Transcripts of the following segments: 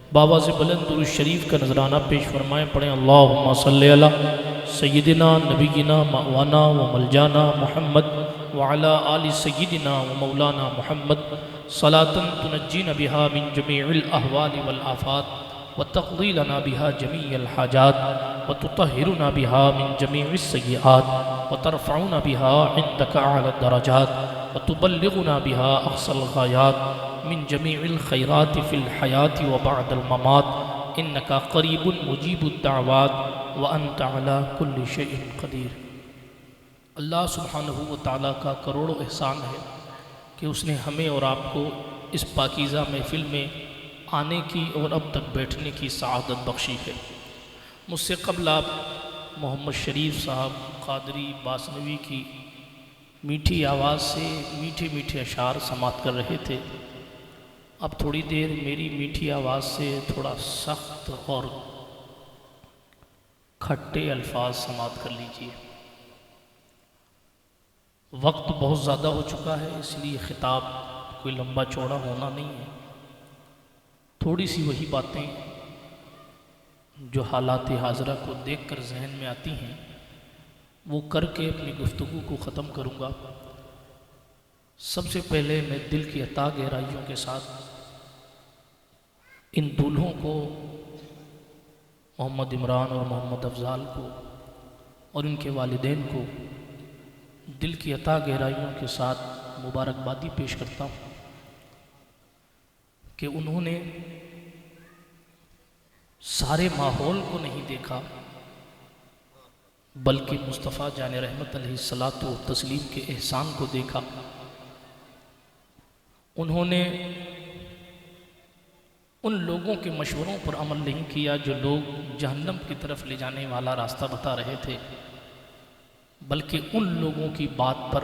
बाबा से बुलंद दुरूद शरीफ का नजराना पेश फरमाएँ। पढ़ें अल्लाहुम्मा सल्ली अला सय्यिदिना नबीना मवाना व मलजाना मुहम्मद व अला आलि सय्यिदिना व मौलाना मुहम्मद सलातन तुनज्जीना बिहा मिन जमीइल अहवालि वल आफात व तक़दी लना बिहा जमीअल हाजात व तुतहिरुना बिहा मिन जमीइस सय्यिआत व तरफ़उना बिहा इंदका अला दरजात व तुबल्लिगुना बिहा अक़सल गायात मिन जमीइल खैरात फ़िल हयात व बअदल ममात इन्नका क़रीबुन मुजीबुद दाअवात व अंत अला कुल्लि शैइन क़दीर। अल्लाह सुब्हानहू व तआला का करोड़ों एहसान है कि उसने हमें और आपको इस पाकीज़ा महफ़िल में आने की और अब तक बैठने की सआदत बख्शी है। मुझसे कबल आप मोहम्मद शरीफ साहब क़ादरी बासनवी की मीठी आवाज़ से मीठे मीठे अशार समात कर रहे थे। अब थोड़ी देर मेरी मीठी आवाज़ से थोड़ा सख्त और खट्टे अल्फाज समात कर लीजिए। वक्त बहुत ज़्यादा हो चुका है, इसलिए ख़िताब कोई लंबा चौड़ा होना नहीं है। थोड़ी सी वही बातें जो हालात हाज़रा को देखकर जहन में आती हैं वो करके अपनी गुफ्तगू को ख़त्म करूँगा। सबसे पहले मैं दिल की अता गहराइयों के साथ इन दूल्हों को, मोहम्मद इमरान और मोहम्मद अफजाल को और इनके वालिदैन को दिल की अता गहराइयों के साथ मुबारकबादी पेश करता हूँ कि उन्होंने सारे माहौल को नहीं देखा बल्कि मुस्तफ़ा जान रहमत अलैहिस्सलातु व तस्लीम के एहसान को देखा। उन्होंने उन लोगों के मशवरों पर अमल नहीं किया जो लोग जहन्नम की तरफ ले जाने वाला रास्ता बता रहे थे, बल्कि उन लोगों की बात पर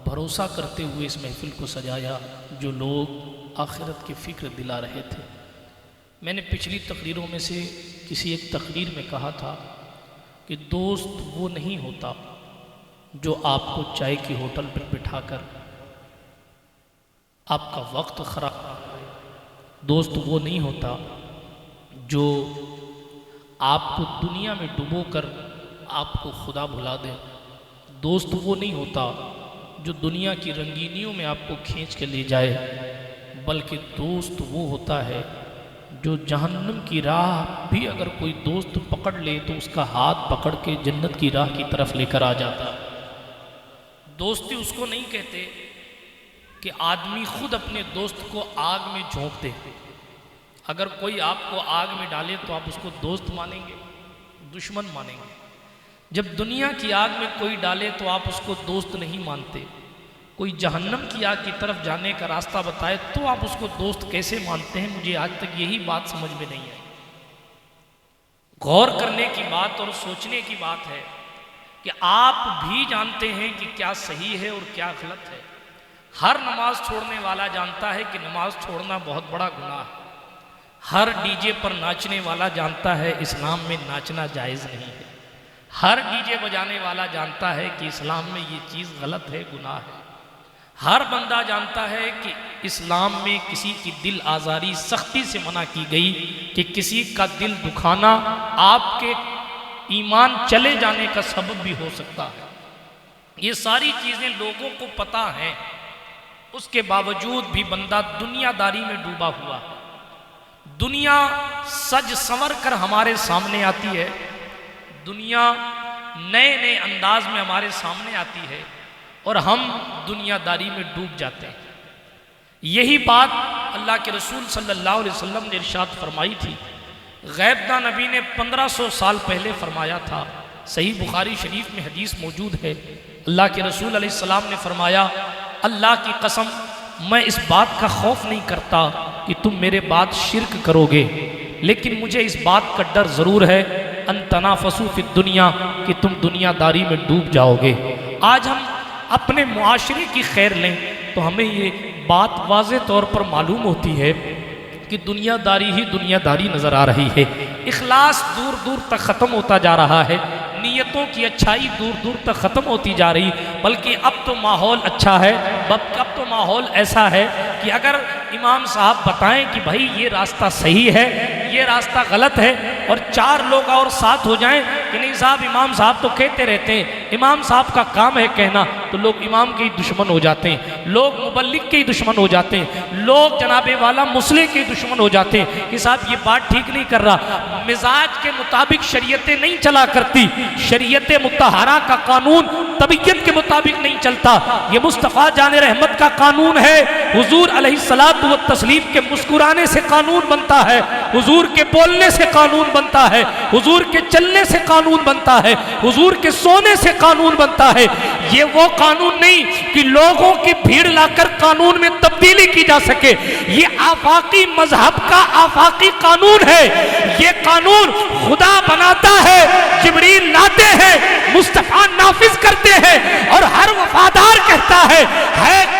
भरोसा करते हुए इस महफ़िल को सजाया जो लोग आखिरत की फ़िक्र दिला रहे थे। मैंने पिछली तकरीरों में से किसी एक तकरीर में कहा था कि दोस्त वो नहीं होता जो आपको चाय की होटल पर बिठाकर आपका वक्त ख़राब। दोस्त वो नहीं होता जो आपको दुनिया में डुबोकर आपको खुदा भुला दे। दोस्त वो नहीं होता जो दुनिया की रंगीनियों में आपको खींच के ले जाए, बल्कि दोस्त वो होता है जो जहन्नम की राह भी अगर कोई दोस्त पकड़ ले तो उसका हाथ पकड़ के जन्नत की राह की तरफ लेकर आ जाता। दोस्ती उसको नहीं कहते कि आदमी खुद अपने दोस्त को आग में झोंक दे। अगर कोई आपको आग में डाले तो आप उसको दोस्त मानेंगे, दुश्मन मानेंगे। जब दुनिया की आग में कोई डाले तो आप उसको दोस्त नहीं मानते। कोई जहन्नम की आग की तरफ जाने का रास्ता बताए तो आप उसको दोस्त कैसे मानते हैं? मुझे आज तक यही बात समझ में नहीं आई। गौर करने की बात और सोचने की बात है कि आप भी जानते हैं कि क्या सही है और क्या गलत है। हर नमाज छोड़ने वाला जानता है कि नमाज छोड़ना बहुत बड़ा गुनाह है। हर डीजे पर नाचने वाला जानता है इस्लाम में नाचना जायज़ नहीं है। हर डीजे बजाने वाला जानता है कि इस्लाम में ये चीज़ गलत है, गुनाह है। हर बंदा जानता है कि इस्लाम में किसी की दिल आज़ारी सख्ती से मना की गई कि किसी का दिल दुखाना आपके ईमान चले जाने का सबब भी हो सकता है। ये सारी चीज़ें लोगों को पता हैं, उसके बावजूद भी बंदा दुनियादारी में डूबा हुआ है। दुनिया सज संवर कर हमारे सामने आती है, दुनिया नए नए अंदाज में हमारे सामने आती है और हम दुनियादारी में डूब जाते हैं। यही बात अल्लाह के रसूल सल्लल्लाहु अलैहि वसल्लम ने इरशाद फरमाई थी। गैबदा नबी ने 1500 साल पहले फरमाया था। सही बुखारी शरीफ में हदीस मौजूद है। अल्लाह के रसूल अलैहिस्सलाम ने फरमाया, अल्लाह की कसम मैं इस बात का खौफ नहीं करता कि तुम मेरे बाद शिर्क करोगे, लेकिन मुझे इस बात का डर ज़रूर है अन तनाफसू फी दुनिया, कि तुम दुनियादारी में डूब जाओगे। आज हम अपने मुआशरे की खैर लें तो हमें ये बात वाज़े तौर पर मालूम होती है कि दुनियादारी ही दुनियादारी नज़र आ रही है। इखलास दूर दूर तक ख़त्म होता जा रहा है, नीयतों की अच्छाई दूर दूर तक ख़त्म होती जा रही। बल्कि अब तो माहौल अच्छा है, अब तो माहौल ऐसा है कि अगर इमाम साहब बताएं कि भाई ये रास्ता सही है, ये रास्ता गलत है, और 4 लोग और साथ हो जाएं कि नहीं साहब इमाम साहब तो कहते रहते हैं, इमाम साहब का काम है कहना, तो लोग इमाम के ही दुश्मन हो जाते हैं, लोग मुबल्लिग के ही दुश्मन हो जाते हैं, लोग जनाबे वाला मुस्लिम के दुश्मन हो जाते हैं कि साहब ये बात ठीक नहीं कर रहा। मिजाज के मुताबिक शरीयतें नहीं चला करती, शरीयत मुतहरा का कानून तबीयत के मुताबिक नहीं चलता। ये मुस्तफ़ा जाने रहमत का कानून है। हुजूर अलैहिस्सलातु व तस्लीम के मुस्कुराने से कानून बनता है, हुजूर के बोलने से कानून बनता है, हुजूर के चलने से कानून बनता है, हुजूर के सोने से कानून बनता है। ये वो कानून नहीं कि लोगों की भीड़ लाकर कानून में तब्दीली की जा सके। ये आफाकी मजहब का आफाकी कानून है। ये कानून खुदा बनाता है, जिब्रील लाते हैं, मुस्तफा नाफिज करते हैं, और हर वफादार कहता है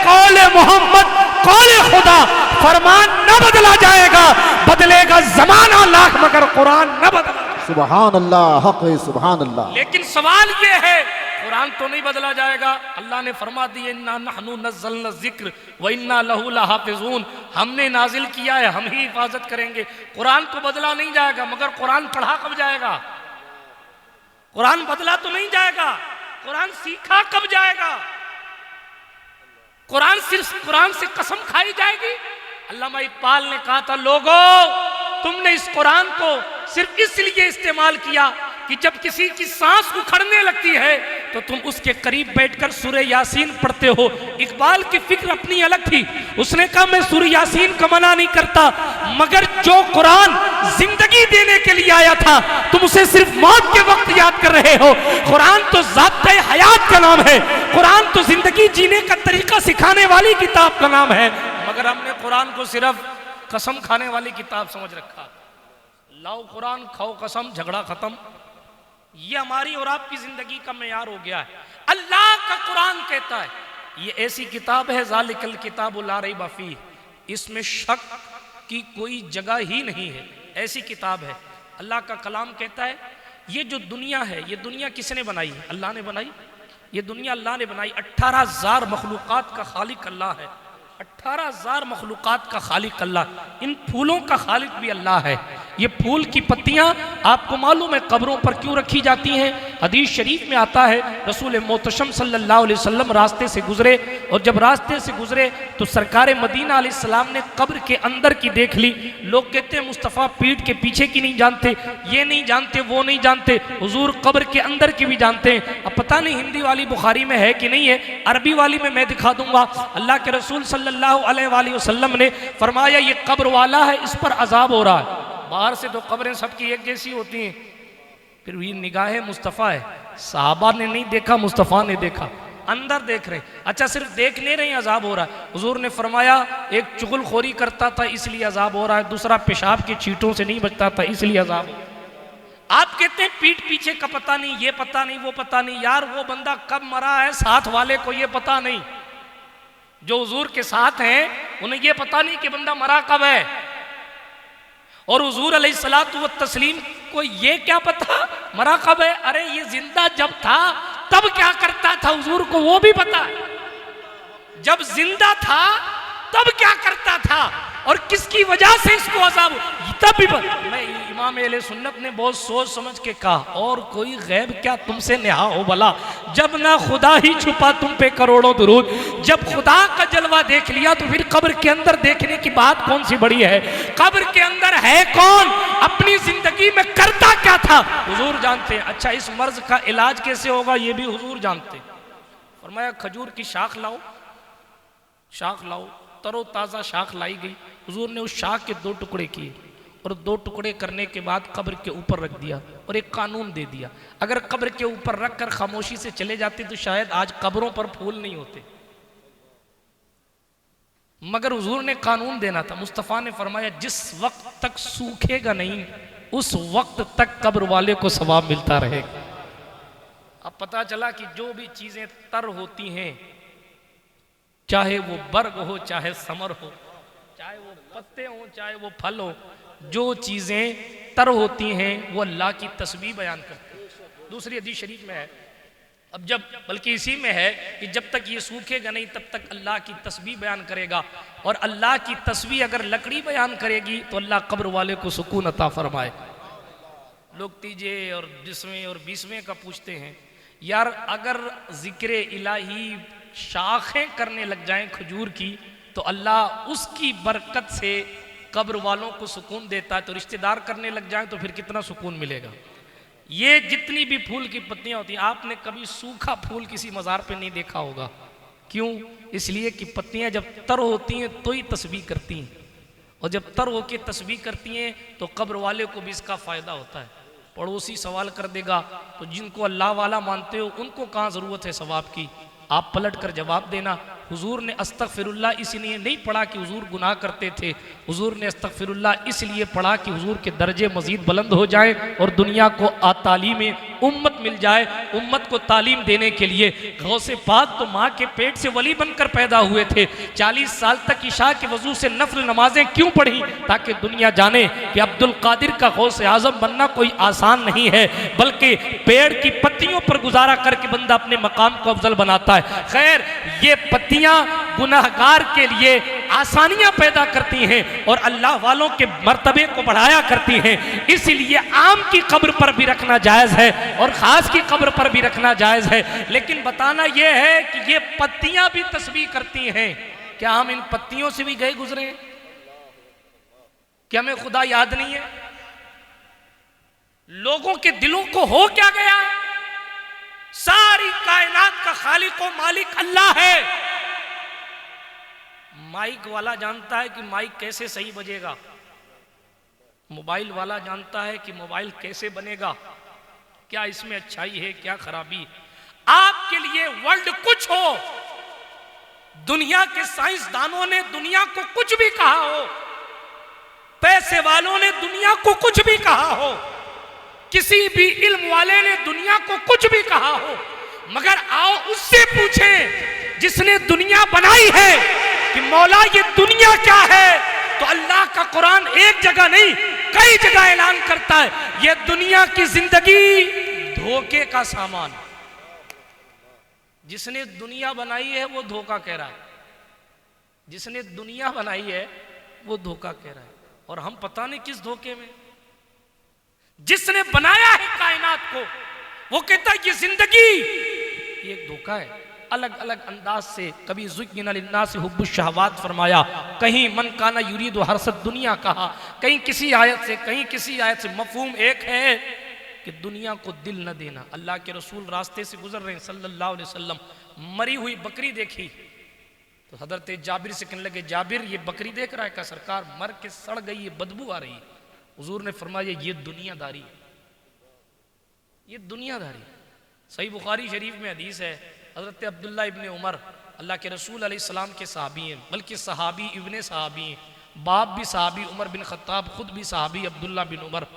कौले मोहम्मद कौले खुदा, फरमान न बदला जाएगा, बदलेगा जमाना लाख मगर कुरान न बदला। सुभान अल्लाह, हक है, सुभान अल्लाह। लेकिन सवाल ये है, कुरान तो नहीं बदला जाएगा। अल्लाह ने फरमा दिया इन्ना नहनु नज़्ज़लना ज़िक्र व इन्ना लहू लहाफ़िज़ून, हमने नाजिल किया है, हम ही हिफाजत करेंगे। कुरान तो बदला नहीं जाएगा, मगर कुरान पढ़ा कब जाएगा? कुरान बदला तो नहीं जाएगा, कुरान सीखा कब जाएगा? कुरान सिर्फ कुरान से कसम खाई जाएगी? अल्लामा इकबाल ने कहा था, लोगों तुमने इस कुरान को सिर्फ इसलिए इस्तेमाल किया कि जब किसी की सांस उखड़ने लगती है तो तुम उसके करीब बैठकर सूरह यासीन पढ़ते हो। इकबाल की फिक्र अपनी अलग थी, उसने कहा मैं सूरह यासीन का मना नहीं करता, मगर जो कुरान जिंदगी देने के लिए आया था तुम उसे सिर्फ मौत के वक्त याद कर रहे हो। कुरान तो ज़ात-ए हयात का नाम है, कुरान तो जिंदगी जीने का तरीका सिखाने वाली किताब का नाम है, मगर हमने कुरान को सिर्फ कसम खाने वाली किताब समझ रखा। लाओ कुरान, खाओ कसम, झगड़ा खत्म। ये हमारी और आपकी जिंदगी का मेयार हो गया है। अल्लाह का कुरान कहता है ये ऐसी किताब है, ज़ालिकल किताबु ला रैब फीह, इसमें शक की कोई जगह ही नहीं है, ऐसी किताब है। अल्लाह का कलाम कहता है ये जो दुनिया है, ये दुनिया किसने बनाई? अल्लाह ने बनाई। ये दुनिया अल्लाह ने बनाई। 18,000 मखलूक़ात का खालिक अल्लाह है। 18,000 मखलूक़ात का खालिक अल्लाह। इन फूलों का खालिक भी अल्लाह है। ये फूल की पत्तियां आपको मालूम है कब्रों पर क्यों रखी जाती हैं? हदीस शरीफ में आता है रसूल मोहतशम सल्लल्लाहु अलैहि वसल्लम रास्ते से गुजरे, और जब रास्ते से गुजरे तो सरकार मदीना अलैहिस्सलाम ने कब्र के अंदर की देख ली। लोग कहते हैं मुस्तफ़ा पीठ के पीछे की नहीं जानते, ये नहीं जानते, वो नहीं जानते, हुजूर कब्र के अंदर की भी जानते हैं। अब पता नहीं हिंदी वाली बुखारी में है कि नहीं है, अरबी वाली में मैं दिखा दूंगा। अल्लाह के रसूल सल्लल्लाहु अलैहि वसल्लम ने फरमाया ये कब्र वाला है, इस पर अजाब हो रहा है। बाहर से तो कब्रें सबकी एक जैसी होती हैं, फिर भी निगाह मुस्तफ़ा है। साहबा ने नहीं देखा, मुस्तफ़ा ने देखा, अंदर देख रहे। अच्छा सिर्फ देख नहीं रहे, अजाब हो रहा है। हुजूर ने फरमाया एक चुगलखोरी करता था इसलिए अजाब हो रहा है, दूसरा पेशाब की चींटों से नहीं बचता था इसलिए अजाब हो रहा है। आप कहते हैं पीठ पीछे का पता नहीं, ये पता नहीं, वो पता नहीं। यार वो बंदा कब मरा है साथ वाले को ये पता नहीं, जो हुजूर के साथ हैं उन्हें ये पता नहीं कि बंदा मरा कब है। और हुजूर अलैहिस्सलातु व तस्लीम को ये क्या पता मरा कब है? अरे ये जिंदा जब था तब क्या करता था हुजूर को वो भी पता है। जब जिंदा था तब क्या करता था और किसकी वजह से इसको अज़ाब तब भी मैं इमाम अहले सुन्नत ने बहुत सोच समझ के कहा, और कोई गैब क्या तुमसे नेहा हो भला, जब ना खुदा ही छुपा तुम पे करोड़ों दुरूद। जब खुदा का जलवा देख लिया तो फिर कब्र के अंदर देखने की बात कौन सी बड़ी है? कब्र के अंदर है कौन, अपनी जिंदगी में करता क्या था, हुजूर जानते हैं। अच्छा इस मर्ज का इलाज कैसे होगा ये भी हुजूर जानते हैं। फरमाया खजूर की शाख लाओ, शाख लाओ, तरो ताज़ा शाख लाई गई। हुजूर ने उस शाख के 2 टुकड़े किए और 2 टुकड़े करने के बाद कब्र के ऊपर रख दिया और एक कानून दे दिया, अगर कब्र के ऊपर रख कर खामोशी से चले जाते तो शायद आज कब्रों पर फूल नहीं होते, मगर हुजूर ने कानून देना था। मुस्तफ़ा ने फरमाया जिस वक्त तक सूखेगा नहीं उस वक्त तक कब्र वाले को सवाब मिलता रहेगा। अब पता चला कि जो भी चीजें तर होती हैं, चाहे वो बर्ग हो, चाहे समर हो, चाहे वो पत्ते हो, चाहे वो फल हो, जो चीज़ें तर होती हैं वो अल्लाह की तस्बीह बयान करती हैं। दूसरी हदीस शरीफ में है अब जब बल्कि इसी में है कि जब तक ये सूखेगा नहीं तब तक अल्लाह की तस्बीह बयान करेगा, और अल्लाह की तस्बीह अगर लकड़ी बयान करेगी तो अल्लाह कब्र वाले को सुकून अता फरमाए। लोग तीजे और 10वें और 20वें का पूछते हैं, यार अगर जिक्र इलाही शाखें करने लग जाएं खजूर की तो अल्लाह उसकी बरकत से कब्र वालों को सुकून देता है, तो रिश्तेदार करने लग जाएं तो फिर कितना सुकून मिलेगा। ये जितनी भी फूल की पत्तियां होती हैं, आपने कभी सूखा फूल किसी मज़ार पे नहीं देखा होगा। क्यों? इसलिए कि पत्तियां जब तर होती हैं तो ही तस्बीह करती हैं, और जब तर होके तस्बीह करती हैं तो कब्र वाले को भी इसका फ़ायदा होता है। पड़ोसी सवाल कर देगा तो जिनको अल्लाह वाला मानते हो उनको कहाँ ज़रूरत है सवाब की, आप पलट कर जवाब देना। हुजूर ने अस्तगफिरुल्लाह इसलिए नहीं पढ़ा कि हुजूर गुनाह करते थे, हुजूर ने अस्तगफिरुल्लाह इसलिए पढ़ा कि हुजूर के दर्जे मजीद बुलंद हो जाए और दुनिया को तालीम उम्मत मिल जाए। उम्मत को तालीम देने के लिए गौसे पाक तो माँ के पेट से वली बनकर पैदा हुए थे। 40 साल तक इशा के वजू से नफल नमाजें क्यों पढ़ी? ताकि दुनिया जाने कि अब्दुल कादिर का गौसे आजम बनना कोई आसान नहीं है, बल्कि पेड़ की पत्तियों पर गुजारा करके बंदा अपने मकाम को अफजल बनाता है। खैर, ये पत्तियां गुनाहगार के लिए आसानियां पैदा करती हैं और अल्लाह वालों के मर्तबे को बढ़ाया करती हैं। इसलिए आम की कब्र पर भी रखना जायज़ है और ख़ास की कब्र पर भी रखना जायज़ है। लेकिन बताना यह है कि ये पत्तियां भी तस्बीह करती हैं। क्या हम इन पत्तियों से भी गए गुजरे हैं? क्या हमें खुदा याद नहीं है? लोगों के दिलों को हो क्या गया? सारी कायनात का खालिक व मालिक अल्लाह है। माइक वाला जानता है कि माइक कैसे सही बजेगा, मोबाइल वाला जानता है कि मोबाइल कैसे बनेगा, क्या इसमें अच्छाई है क्या खराबी। आपके लिए वर्ल्ड कुछ हो, दुनिया के साइंसदानों ने दुनिया को कुछ भी कहा हो, पैसे वालों ने दुनिया को कुछ भी कहा हो, किसी भी इल्म वाले ने दुनिया को कुछ भी कहा हो, मगर आओ उससे पूछें जिसने दुनिया बनाई है कि मौला ये दुनिया क्या है, तो अल्लाह का कुरान एक जगह नहीं कई जगह ऐलान करता है ये दुनिया की जिंदगी धोखे का सामान। जिसने दुनिया बनाई है वो धोखा कह रहा है, जिसने दुनिया बनाई है वो धोखा कह रहा है, और हम पता नहीं किस धोखे में। जिसने बनाया है कायनात को वो कहता है ये जिंदगी ये एक धोखा है। अलग अलग अंदाज से कभी ज़ुय्यिना लिन्नास हुब्बुश शहवात फरमाया, कहीं मन काना युरीदु हर्सत दुनिया कहा, कहीं किसी आयत से कहीं किसी आयत से। मफहूम एक है कि दुनिया को दिल न देना। अल्लाह के रसूल रास्ते से गुजर रहे हैं सल्लल्लाहु अलैहि वसल्लम, मरी हुई बकरी देखी तो हजरत जाबिर से कहने लगे, जाबिर ये बकरी देख रहा है? क्या सरकार मर के सड़ गई है, बदबू आ रही है। हुजूर ने फरमाया ये दुनियादारी, ये दुनियादारी। सही बुखारी शरीफ में हदीस है, हज़रत अब्दुल्ला इब्ने उमर अल्लाह के रसूल अलैहिस्सलाम के सहाबी हैं, बल्कि सहाबी इब्ने सहाबी हैं, बाप भी सहाबी उमर बिन खत्ताब, खुद भी सहाबी अब्दुल्ला बिन उमर,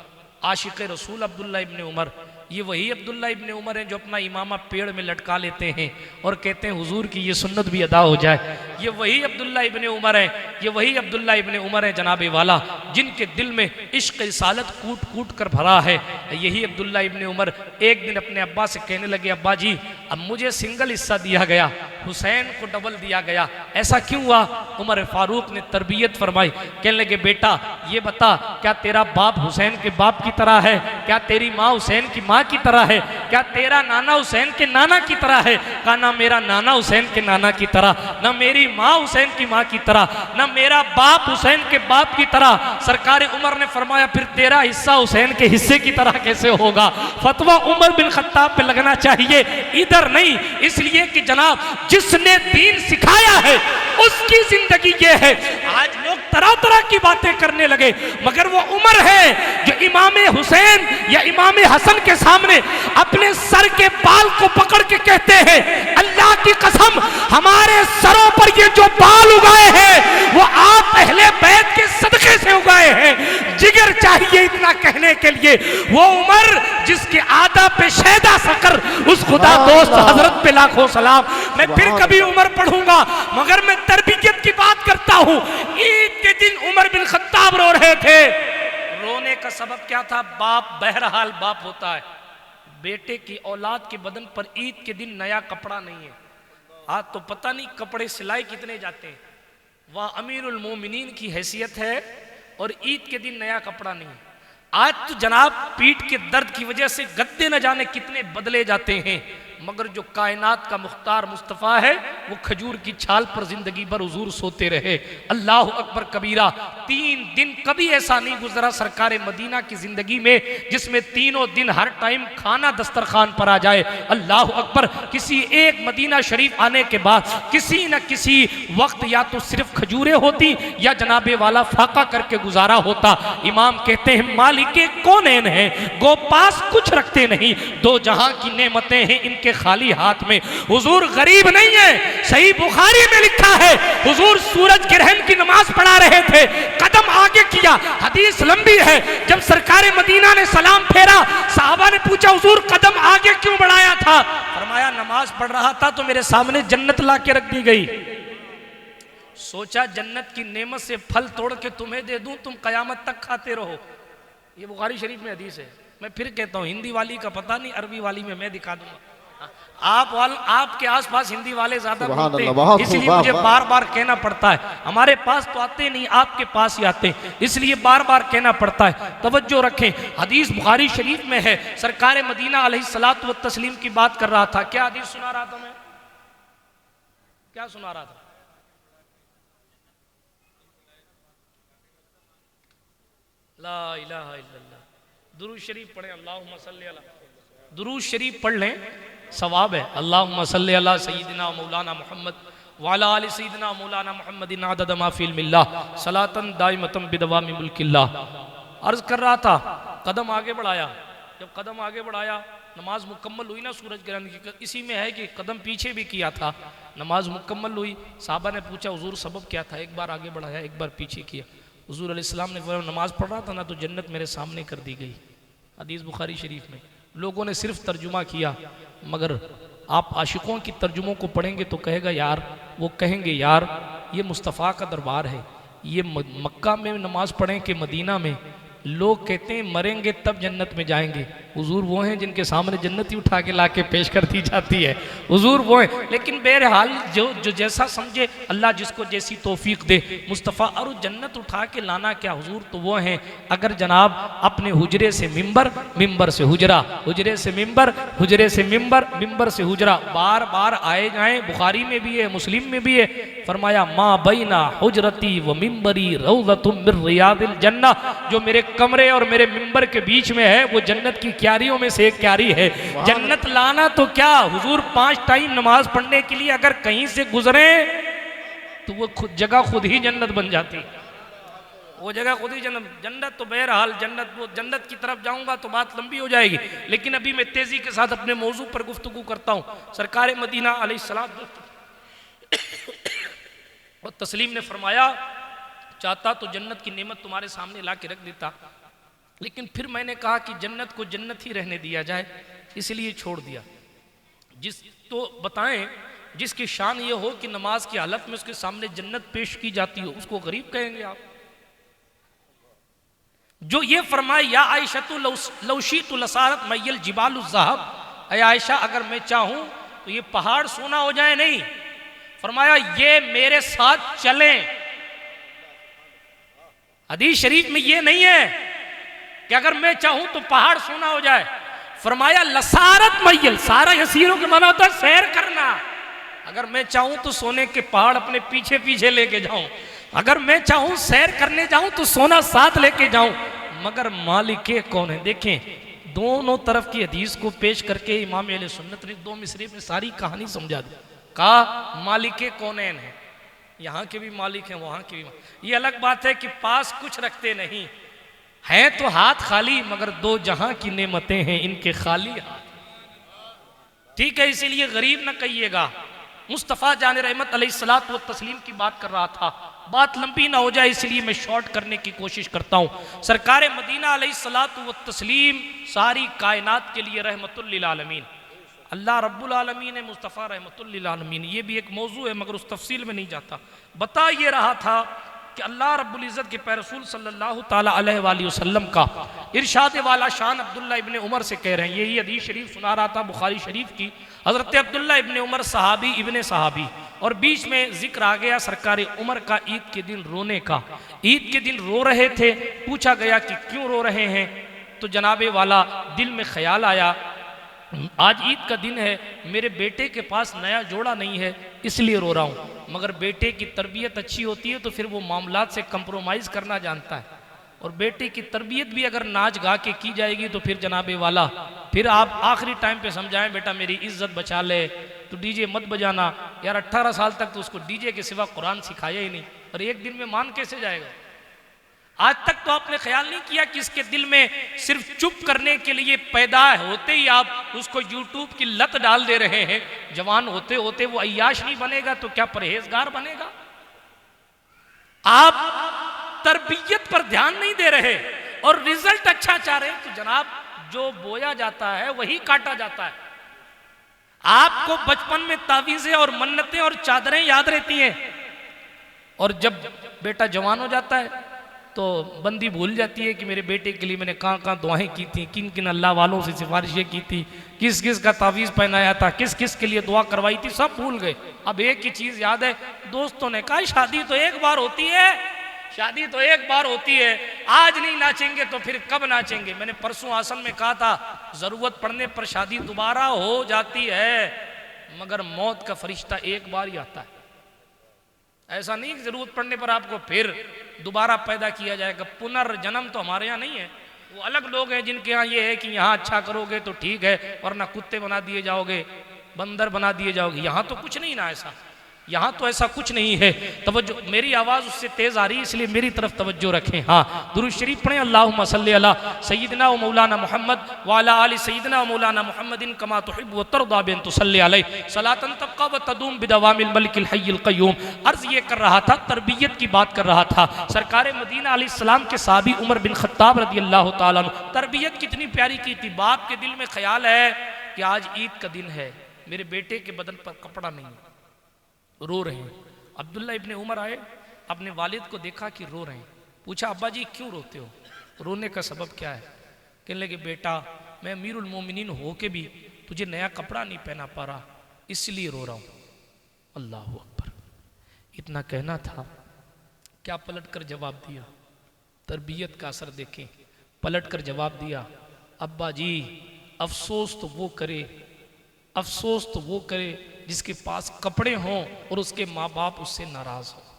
आशिक़ रसूल अब्दुल्ला इब्ने उमर। ये वही अब्दुल्ला इब्ने उमर हैं जो अपना इमामा पेड़ में लटका लेते हैं और कहते हैं हुजूर की ये सुन्नत भी अदा हो जाए। ये वही अब्दुल्ला इब्ने उमर हैं, ये वही अब्दुल्ला इब्ने उमर हैं जनाबे वाला, जिनके दिल में इश्क रिसालत कूट कूट कर भरा है। यही अब्दुल्ला इब्ने उमर एक दिन अपने अब्बा से कहने लगे, अब्बा जी अब मुझे सिंगल हिस्सा दिया गया, हुसैन को डबल दिया गया, ऐसा क्यों हुआ? उमर फारूक ने तरबियत फरमाई, कहने लगे बेटा ये बता क्या तेरा बाप हुसैन के बाप की तरह है? क्या तेरी माँ हुसैन की माँ की तरह है? क्या तेरा नाना हुसैन के नाना की तरह है? कहा ना मेरा नाना हुसैन के नाना की तरह, ना मेरी माँ हुसैन की माँ की तरह, ना मेरा बाप हुसैन के बाप की तरह। सरकार उमर ने फरमाया फिर तेरा हिस्सा हुसैन के हिस्से की तरह कैसे होगा? फतवा उमर बिन खत्ताब पे लगना चाहिए, इधर नहीं। इसलिए कि जनाब जिसने दीन सिखाया है उसकी जिंदगी ये है। आज लोग तरह तरह की बातें करने लगे, मगर वो उमर है जो इमाम हुसैन या इमाम हसन के सामने अपने सर के बाल को पकड़ के कहते हैं अल्लाह की कसम हमारे सरों पर ये जो बाल उगाए हैं वो आप अहले बैत के सदके से उगाए हैं। जिगर चाहिए इतना कहने के लिए। वो उमर जिसके आदा पे शैदा सकर उस खुदा दोस्त हजरत पे लाखों सलाम। मैं फिर कभी उमर पढ़ूंगा, मगर मैं तरबियत की बात करता हूँ। ईद के दिन उमर बिन खत्ताब रो रहे थे। रोने का सबब क्या था? बाप बहरहाल बाप होता है, बेटे की औलाद के बदन पर ईद के दिन नया कपड़ा नहीं है। आज तो पता नहीं कपड़े सिलाई कितने जाते हैं। वह अमीरुल मोमिनीन की हैसियत है और ईद के दिन नया कपड़ा नहीं है। आज तो जनाब पीठ के दर्द की वजह से गद्दे न जाने कितने बदले जाते हैं, मगर जो कायनात का मुख्तार मुस्तफ़ा है वो खजूर की छाल पर जिंदगी भर हुजूर सोते रहे। अल्लाह अकबर कबीरा। 3 दिन कभी ऐसा नहीं गुजरा सरकार मदीना की जिंदगी में जिसमें तीनों दिन हर टाइम खाना दस्तरखान पर आ जाए। अल्लाह अकबर। किसी एक मदीना शरीफ आने के बाद किसी न किसी वक्त या तो सिर्फ खजूरें होती या जनाबे वाला फाका करके गुजारा होता। इमाम कहते हैं मालिके कौनैन है, गो पास कुछ रखते नहीं, दो जहां की नेमतें हैं इनके खाली हाथ में। हुजूर गरीब नहीं है। सही बुखारी में लिखा है हुजूर सूरज ग्रहण की नमाज पढ़ा रहे थे, कदम आगे किया। हदीस लंबी है। जब सरकार मदीना ने सलाम फेरा, साहबा ने पूछा हुजूर कदम आगे क्यों बढ़ाया था? फरमाया नमाज पढ़ रहा था तो मेरे सामने जन्नत ला के रख दी गई। सोचा जन्नत की नेमत से फल तोड़ के तुम्हें दे दूं, तुम कयामत तक खाते रहो। ये बुखारी शरीफ में हदीस है। मैं फिर कहता हूं हिंदी वाली का पता नहीं, अरबी वाली में मैं दिखा दूंगा। आपके आसपास हिंदी वाले ज्यादा बोलते हैं, इसलिए मुझे बार बार कहना पड़ता है। हमारे पास तो आते नहीं, आपके पास ही आते हैं, इसलिए बार बार कहना पड़ता है। तवज्जो रखें, हदीस बुखारी शरीफ में है। सरकार मदीना अलैहिस्सलातु व तस्लीम की बात कर रहा था। क्या हदीस सुना रहा था मैं? क्या सुना रहा था? ला इलाहा इल्लल्लाह। दुरूद शरीफ पढ़े, अल्लाहुम्मा सल्ली अला। दुरूद शरीफ पढ़ लें, सवाब है। अल्लाहुम्मा सल्ली अला सय्यिदिना मौलाना मुहम्मद वाला आलि सय्यिदिना मौलाना मुहम्मदिन अदद मा फी इल्मिल्लाह सलातन दाइमतन बिदवामी मुल्किल्लाह। अर्ज कर रहा था, कदम आगे बढ़ाया। जब कदम आगे बढ़ाया, नमाज मुकम्मल हुई ना सूरज ग्रहण की, इसी में है कि कदम पीछे भी किया था। नमाज मुकम्मल हुई, साहबा ने पूछा हुजूर सबब क्या था? एक बार आगे बढ़ाया, एक बार पीछे किया। हुजूर अलैहिस्सलाम ने फरमाया नमाज पढ़ रहा था ना तो जन्नत मेरे सामने कर दी गई। हदीस बुखारी शरीफ में। लोगों ने सिर्फ तर्जुमा किया, मगर आप आशिकों की तर्जुमों को पढ़ेंगे तो कहेगा यार, वो कहेंगे यार ये मुस्तफ़ा का दरबार है। ये मक्का में नमाज पढ़ें कि मदीना में? लोग कहते हैं मरेंगे तब जन्नत में जाएंगे। हुजूर वो हैं जिनके सामने जन्नत ही उठा के ला के पेश कर दी जाती है। हुजूर वो हैं। लेकिन बहरहाल जो जैसा समझे अल्लाह जिसको जैसी तौफीक दे। मुस्तफ़ा और जन्नत उठा के लाना क्या? हुजूर तो वो हैं अगर जनाब अपने हुजरे से मिंबर, मिंबर से हुजरा, हुजरे से मिंबर, हुजरे से मिंबर, मिंबर से हुजरा बार बार आए जाएं। बुखारी में भी है, मुस्लिम में भी है। फरमाया माँ बैना हुजरती व मिंबरी रौज़तुम मिन रियादिल जन्ना। जो मेरे कमरे और मेरे मिंबर के बीच में है वो जन्नत की क्यारियों में से एक क्यारी है। जन्नत लाना तो क्या, हुजूर 5 टाइम नमाज पढ़ने के लिए अगर कहीं से गुजरे तो वो खुद जगह खुद ही जन्नत बन जाती। वो जगह खुद ही जन्नत तो बहरहाल जन्नत, वो जन्नत की तरफ जाऊंगा तो बात लंबी हो जाएगी। लेकिन अभी मैं तेजी के साथ अपने मौजू पर गुफ्तगू करता हूँ। सरकार मदीना अलैहिस्सलाम और तस्लीम ने फरमाया चाहता तो जन्नत की नेमत तुम्हारे सामने ला के रख देता, लेकिन फिर मैंने कहा कि जन्नत को जन्नत ही रहने दिया जाए, इसलिए छोड़ दिया। तो बताएं जिसकी शान ये हो कि नमाज की हालत में उसके सामने जन्नत पेश की जाती हो, उसको गरीब कहेंगे आप? जो ये फरमाए या आयशतु लौशीतु लसारत मैयल जिबालु ज़हब, ऐ आयशा अगर मैं चाहूं तो ये पहाड़ सोना हो जाए, नहीं। फरमाया ये मेरे साथ चलें। हदीस शरीफ में ये नहीं है कि अगर मैं चाहूं तो पहाड़ सोना हो जाए। फरमाया लसारत मैयल, सारा यसीरों के माना होता है सैर करना। अगर मैं चाहूं तो सोने के पहाड़ अपने पीछे पीछे लेके जाऊं, अगर मैं चाहूं सैर करने जाऊं तो सोना साथ लेके जाऊं, मगर मालिके कौन है? देखें दोनों तरफ की हदीस को पेश करके इमाम अहले सुन्नत ने 2 मिसरे में सारी कहानी समझा दी। कहा मालिके कौनैन है, यहाँ के भी मालिक हैं वहाँ के भी। ये अलग बात है कि पास कुछ रखते नहीं हैं तो हाथ खाली, मगर 2 जहां की नेमतें हैं इनके खाली हाथ। ठीक है, इसीलिए गरीब न कहिएगा। मुस्तफ़ा जान रहमत अलैहिस्सलात व तस्लीम की बात कर रहा था, बात लंबी ना हो जाए इसलिए मैं शॉर्ट करने की कोशिश करता हूँ। सरकार मदीना अलैहिस्सलात व तस्लीम सारी कायनात के लिए रहमतुल लिल आलमीन। अल्लाह रब्बुल आलमीन है, मुस्तफ़ा रहमतुल लिल आलमीन। ये भी एक मौजू है मगर उस तफसील में नहीं जाता। बता ये रहा था कि अल्लाह रब्बुल इज़्ज़त के पैर रसूल सल्लल्लाहु ताला अलैहि वसल्लम का इरशाद वाला शान अब्दुल्ला इब्ने उमर से कह रहे हैं, यही हदीस शरीफ सुना रहा था बुखारी शरीफ की। हज़रत अब्दुल्ला इब्ने उमर सहाबी इब्ने सहाबी, और बीच में जिक्र आ गया सरकार उमर का ईद के दिन रोने का। ईद के दिन रो रहे थे, पूछा गया कि क्यों रो रहे हैं, तो जनाबे वाला दिल में ख्याल आया, आज ईद का दिन है, मेरे बेटे के पास नया जोड़ा नहीं है इसलिए रो रहा हूँ। मगर बेटे की तरबियत अच्छी होती है तो फिर वो मामलात से कंप्रोमाइज़ करना जानता है, और बेटे की तरबियत भी अगर नाच गा के की जाएगी तो फिर जनाबे वाला फिर आप आखिरी टाइम पे समझाएं, बेटा मेरी इज्जत बचा ले, तो डीजे मत बजाना। यार 18 साल तक तो उसको डीजे के सिवा कुरान सिखाया ही नहीं, और एक दिन में मान कैसे जाएगा। आज तक तो आपने ख्याल नहीं किया कि इसके दिल में सिर्फ चुप करने के लिए पैदा होते ही आप उसको यूट्यूब की लत डाल दे रहे हैं। जवान होते होते वो अय्याश नहीं बनेगा तो क्या परहेजगार बनेगा। आप तरबियत पर ध्यान नहीं दे रहे और रिजल्ट अच्छा चाह रहे हैं, तो जनाब जो बोया जाता है वही काटा जाता है। आपको बचपन में तावीज़ें और मन्नतें और चादरें याद रहती हैं, और जब बेटा जवान हो जाता है तो बंदी भूल जाती है कि मेरे बेटे के लिए मैंने कहाँ कहाँ दुआएं की थी, किन किन अल्लाह वालों से सिफारिशें की थी, किस किस का तावीज़ पहनाया था, किस किस के लिए दुआ करवाई थी, सब भूल गए। अब एक ही चीज़ याद है, दोस्तों ने कहा शादी तो एक बार होती है, शादी तो एक बार होती है, आज नहीं नाचेंगे तो फिर कब नाचेंगे। मैंने परसों आसन में कहा था, ज़रूरत पड़ने पर शादी दोबारा हो जाती है, मगर मौत का फरिश्ता एक बार ही आता है। ऐसा नहीं कि जरूरत पड़ने पर आपको फिर दोबारा पैदा किया जाएगा। पुनर्जन्म तो हमारे यहाँ नहीं है, वो अलग लोग हैं जिनके यहाँ ये है कि यहाँ अच्छा करोगे तो ठीक है, वरना कुत्ते बना दिए जाओगे, बंदर बना दिए जाओगे। यहाँ तो कुछ नहीं ना ऐसा, यहाँ तो ऐसा कुछ नहीं है। तवज्जो, मेरी आवाज़ उससे तेज़ आ रही है इसलिए मेरी तरफ तवज्जो रखें। हाँ, दुरूद शरीफ पढ़ें, अल्लाहुम्मा सल्ली अला सय्यिदना व मौलाना मुहम्मद व अला आलि सय्यिदना व मौलाना मुहम्मदिन कमा तुहिब्बु व तर्दा बिन तुसल्ली अलैहि सलातन तबका व तदूम बिदवामिल मलिकिल हय्यिल क़य्यूम। अर्ज़ ये कर रहा था, तरबियत की बात कर रहा था। सरकार मदीना अलैहिस्सलाम के सहाबी उमर बिन खत्ताब रज़ियल्लाहु ताला अन्हु, तरबियत कितनी प्यारी की थी। बाप के दिल में ख्याल है कि आज ईद का दिन है, मेरे बेटे के बदन पर कपड़ा नहीं है, रो रहे हैं। अब्दुल्ला इब्ने उमर आए, अपने वालिद को देखा कि रो रहे हैं, पूछा अब्बा जी क्यों रोते हो, रोने का सबब क्या है। कहने लगे बेटा मैं अमीरुल मोमिनीन हो के भी तुझे नया कपड़ा नहीं पहना पा रहा इसलिए रो रहा हूँ। अल्लाह अकबर, इतना कहना था, क्या पलट कर जवाब दिया। तरबियत का असर देखें, पलट कर जवाब दिया, अब्बा जी अफसोस तो वो करे, अफसोस तो वो करे जिसके पास कपड़े हों और उसके माँ बाप उससे नाराज हों।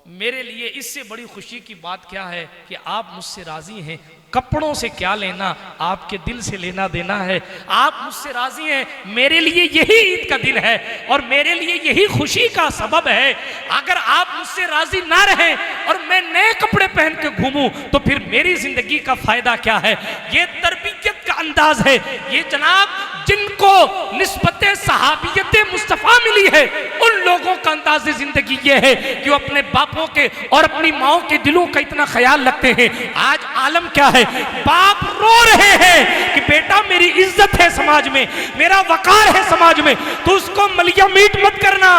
मेरे लिए इससे बड़ी खुशी की बात क्या है कि आप मुझसे राजी हैं। कपड़ों से क्या लेना, आपके दिल से लेना देना है। आप मुझसे राजी हैं, मेरे लिए यही ईद का दिन है और मेरे लिए यही खुशी का सबब है। अगर आप मुझसे राजी ना रहें और मैं नए कपड़े पहन के घूमूं तो फिर मेरी जिंदगी का फायदा क्या है। ये तरबियत का अंदाज है। ये जनाब जिनको निस्बते सहाबियत मुस्तफ़ा मिली है उन लोगों का अंदाज़ जिंदगी ये है कि वो अपने बापों के और अपनी माओं के दिलों का इतना ख्याल रखते हैं। आज आलम क्या है, बाप रो रहे हैं कि बेटा मेरी इज्जत है समाज में, मेरा वकार है समाज में, तो उसको मलिया मीट मत करना,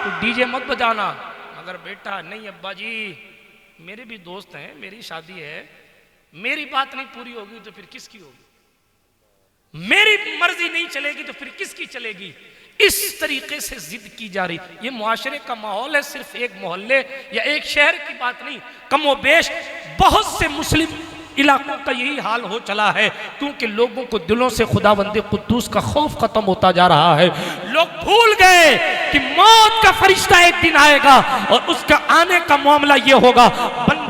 तो डीजे मत बजाना। मगर बेटा नहीं अब्बा जी मेरे भी दोस्त हैं, मेरी शादी है, मेरी बात नहीं पूरी होगी तो फिर किसकी होगी, मेरी मर्जी नहीं चलेगी तो फिर किसकी चलेगी। इस तरीके से जिद की जा रही। ये मुआशरे का माहौल है, सिर्फ एक मोहल्ले या एक शहर की बात नहीं, कमोबेश बहुत से मुस्लिम इलाकों का यही हाल हो चला है, क्योंकि लोगों को दिलों से खुदावंदे कुद्दूस का खौफ खत्म होता जा रहा है। लोग भूल गए कि मौत का फरिश्ता एक दिन आएगा और उसका आने का मामला ये होगा, बंदा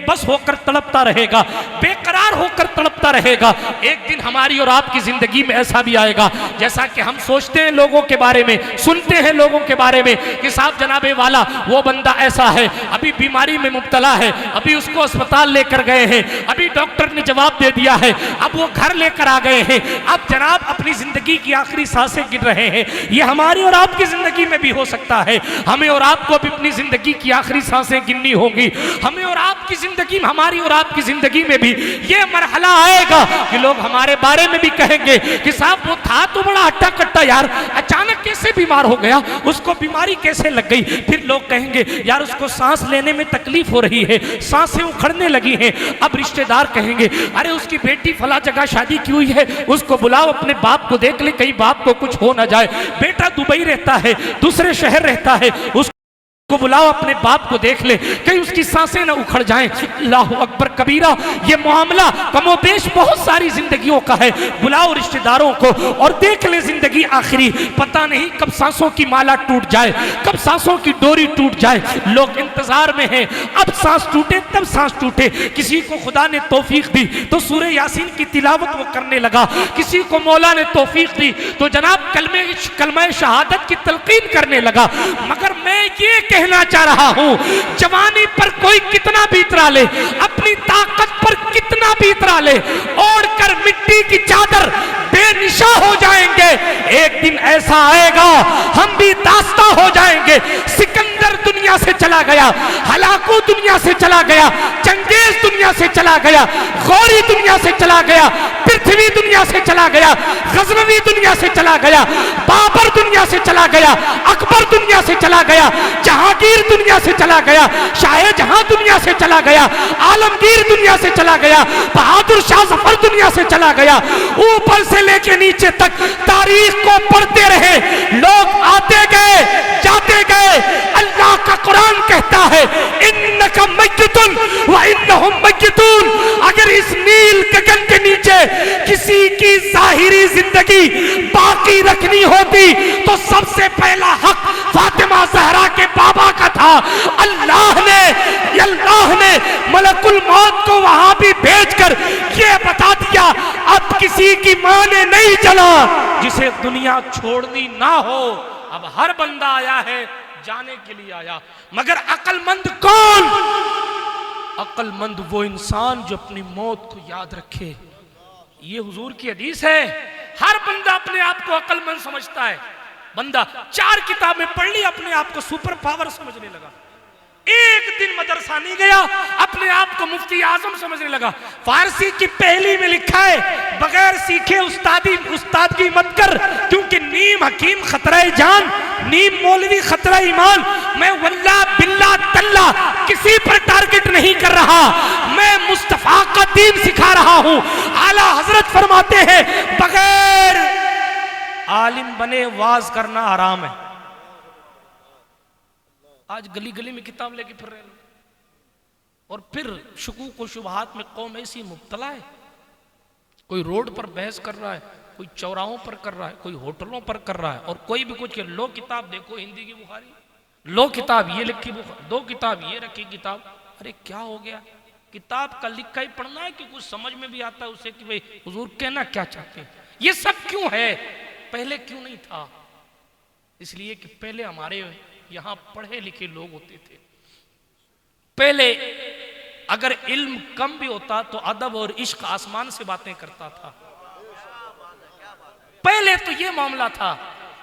बस होकर तड़पता रहेगा, बेकरार होकर तड़पता रहेगा। एक दिन हमारी और आपकी जिंदगी में ऐसा भी आएगा जैसा कि हम सोचते हैं लोगों के बारे में, सुनते हैं लोगों के बारे में कि साहब जनाबे वाला वो बंदा ऐसा है, अभी बीमारी में मुब्तला है, अभी उसको अस्पताल लेकर गए हैं, अभी डॉक्टर ने जवाब दे दिया है, अब वो घर लेकर आ गए हैं, अब जनाब अपनी जिंदगी की आखिरी सांसें गिन रहे हैं। ये हमारी और आपकी जिंदगी में भी हो सकता है। हमें और आपको भी अपनी जिंदगी की आखिरी सांसें गिननी होगी। हमें और आपकी जिंदगी, हमारी और आपकी जिंदगी में भी ये मरहला आएगा कि लोग हमारे हमारे बारे में भी कहेंगे कि साहब वो था तो बड़ा हट्टा कट्टा यार, अचानक कैसे बीमार हो गया, उसको बीमारी कैसे लग गई। फिर लोग कहेंगे यार उसको सांस लेने में तकलीफ हो रही है, सांसें उखड़ने लगी हैं। अब रिश्तेदार कहेंगे अरे उसकी बेटी फला जगह शादी की हुई है, उसको बुलाओ, अपने बाप को देख ले, कहीं बाप को कुछ हो ना जाए। बेटा दुबई रहता है, दूसरे शहर रहता है, को बुलाओ, अपने बाप को देख ले, कहीं उसकी सांसें ना उखड़ जाएं। अल्लाहु अकबर कबीरा। ये मामला कमोबेश बहुत सारी जिंदगियों का है। बुलाओ रिश्तेदारों को और देख ले जिंदगी आखिरी, पता नहीं कब सांसों की माला टूट जाए, कब सांसों की डोरी टूट जाए। लोग इंतजार में हैं, अब सांस टूटे तब सांस टूटे। किसी को खुदा ने तौफीक दी तो सूरह यासीन की तिलावत वो करने लगा, किसी को मौला ने तौफीक दी तो जनाब कलमा शहादत की तलकीन करने लगा। मगर मैं ये कहना चाह रहा हूं, जवानी पर कोई कितना भी इतरा ले, अपनी ताकत पर कितना भी इतरा ले, ओढ़कर मिट्टी की चादर बेनिशा हो जाएंगे। एक दिन ऐसा आएगा हम भी दास्ता हो जाएंगे। सिकंदर दुनिया से चला गया, हलाकू दुनिया से चला गया, चंगेज दुनिया से चला गया, गौरी दुनिया से चला गया, पृथ्वी दुनिया से चला गया, गजनवी दुनिया से चला गया, बाबर दुनिया से चला गया, अकबर दुनिया से चला गया, जहांगीर दुनिया से चला गया, शाहजहां दुनिया से चला गया, आलमगीर दुनिया से चला गया, बहादुर शाह जफर दुनिया से चला गया। ऊपर से लेके नीचे तक तारीख को पढ़ते रहे, लोग आते गए जाते गए। अल्लाह का कुरान कहता है इन्नका मय्यतुन व इन्नहुम मय्यतून। अगर इस नील गगन के नीचे किसी की जाहिरी जिंदगी बाकी रखनी होती तो सबसे पहला हक फातिमा ज़हरा के बाबा का था। अल्लाह ने मलकुल मौत को वहां भी भेजकर ये बता दिया अब किसी की मां ने नहीं चला जिसे दुनिया छोड़नी ना हो। अब हर बंदा आया है जाने के लिए आया, मगर अक्लमंद कौन? अक्लमंद वो इंसान जो अपनी मौत को याद रखे। ये हुजूर की हदीस है। हर बंदा अपने आप को अक्लमंद समझता है। बंदा 4 किताबें पढ़ ली, अपने आप को सुपर पावर समझने लगा। एक दिन मदरसा नहीं गया, अपने आप को मुफ्ती आजम समझने लगा। फारसी की पहली में लिखा है बगैर सीखे उस्तादगी मत कर, क्योंकि नीम हकीम खतरा जान, नीम मौलवी खतरा ईमान। मैं वल्ला बिल्ला तल्ला किसी पर टारगेट नहीं कर रहा, मैं मुस्तफा का दीन सिखा रहा हूं। आला हजरत फरमाते हैं बगैर आलिम बने वाज करना हराम है। आज गली गली में किताब लेके फिर रहे लोग, और फिर शुकूक व शुबहात में कौम ऐसी मुब्तला है। कोई रोड पर बहस कर रहा है, कोई चौराहों पर कर रहा है, कोई होटलों पर कर रहा है, और कोई भी कुछ। लो किताब देखो हिंदी की बुखारी, लो किताब ये लिखी बुखारी, दो किताब ये रखी किताब। अरे क्या हो गया? किताब का लिखा ही पढ़ना है कि कुछ समझ में भी आता है उसे कि भाई हुजूर कहना क्या चाहते हैं। ये सब क्यों है? पहले क्यों नहीं था? इसलिए कि पहले हमारे यहां पढ़े लिखे लोग होते थे। पहले अगर इल्म कम भी होता तो अदब और इश्क आसमान से बातें करता था। पहले तो ये मामला था।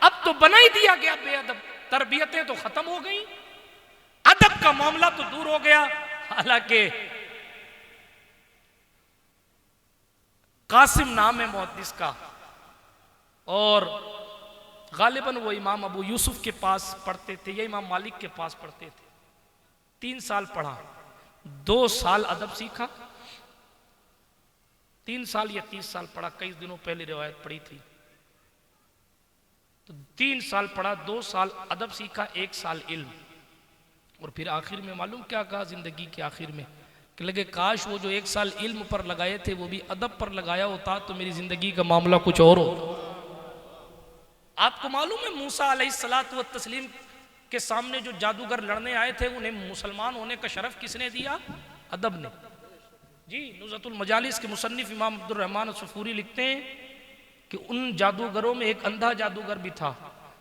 अब तो बना ही दिया गया बेअदब, तरबियतें तो खत्म हो गई, अदब का मामला तो दूर हो गया। हालांकि कासिम नाम है मुहद्दिस का, और गालिबन वो इमाम अबू यूसुफ के पास पढ़ते थे या इमाम मालिक के पास पढ़ते थे। 3 साल पढ़ा, 2 साल अदब सीखा, 3 साल या 30 साल पढ़ा। कई दिनों पहले रिवायत पढ़ी थी। तो 3 साल पढ़ा, 2 साल अदब सीखा, 1 साल इल्म, और फिर आखिर में मालूम क्या कहा जिंदगी के आखिर में कि लगे काश वो जो 1 साल इल्म पर लगाए थे वो भी अदब पर लगाया होता तो मेरी जिंदगी का मामला कुछ और होता। आपको मालूम है मूसा अलैहिस्सलातु व तस्लीम के सामने जो जादूगर लड़ने आए थे उन्हें मुसलमान होने का शरफ किसने दिया? अदब ने। जी, नुज़्रतुल मजालिस के मुसन्निफ इमाम अब्दुर रहमान सफूरी लिखते हैं कि उन जादूगरों में एक अंधा जादूगर भी था।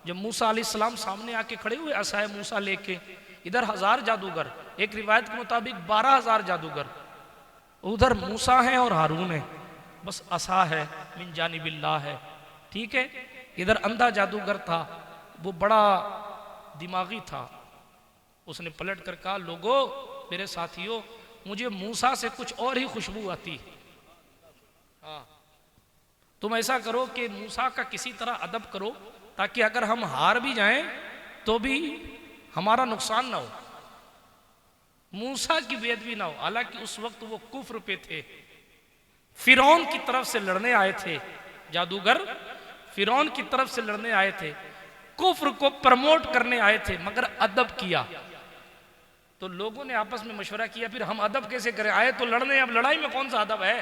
जब मूसा अलैहिस्सलाम सामने आके खड़े हुए असाए मूसा लेके, इधर 1000 जादूगर, एक रिवायत के मुताबिक 12000 जादूगर, उधर मूसा है और हारून है, बस असा है मिन जानिबिल्लाह है, ठीक है। इधर अंधा जादूगर था, वो बड़ा दिमागी था। उसने पलट कर कहा, लोगों मेरे साथियों, मुझे मूसा से कुछ और ही खुशबू आती है। हाँ, तुम ऐसा करो कि मूसा का किसी तरह अदब करो ताकि अगर हम हार भी जाएं तो भी हमारा नुकसान ना हो, मूसा की बेअदबी ना हो। हालांकि उस वक्त वो कुफ्र पे थे, फिरौन की तरफ से लड़ने आए थे, जादूगर फिरौन की तरफ से लड़ने आए थे, कुफ्र को प्रमोट करने आए थे, मगर अदब किया। तो लोगों ने आपस में मशवरा किया फिर हम अदब कैसे करें, आए तो लड़ने, अब लड़ाई में कौन सा अदब है।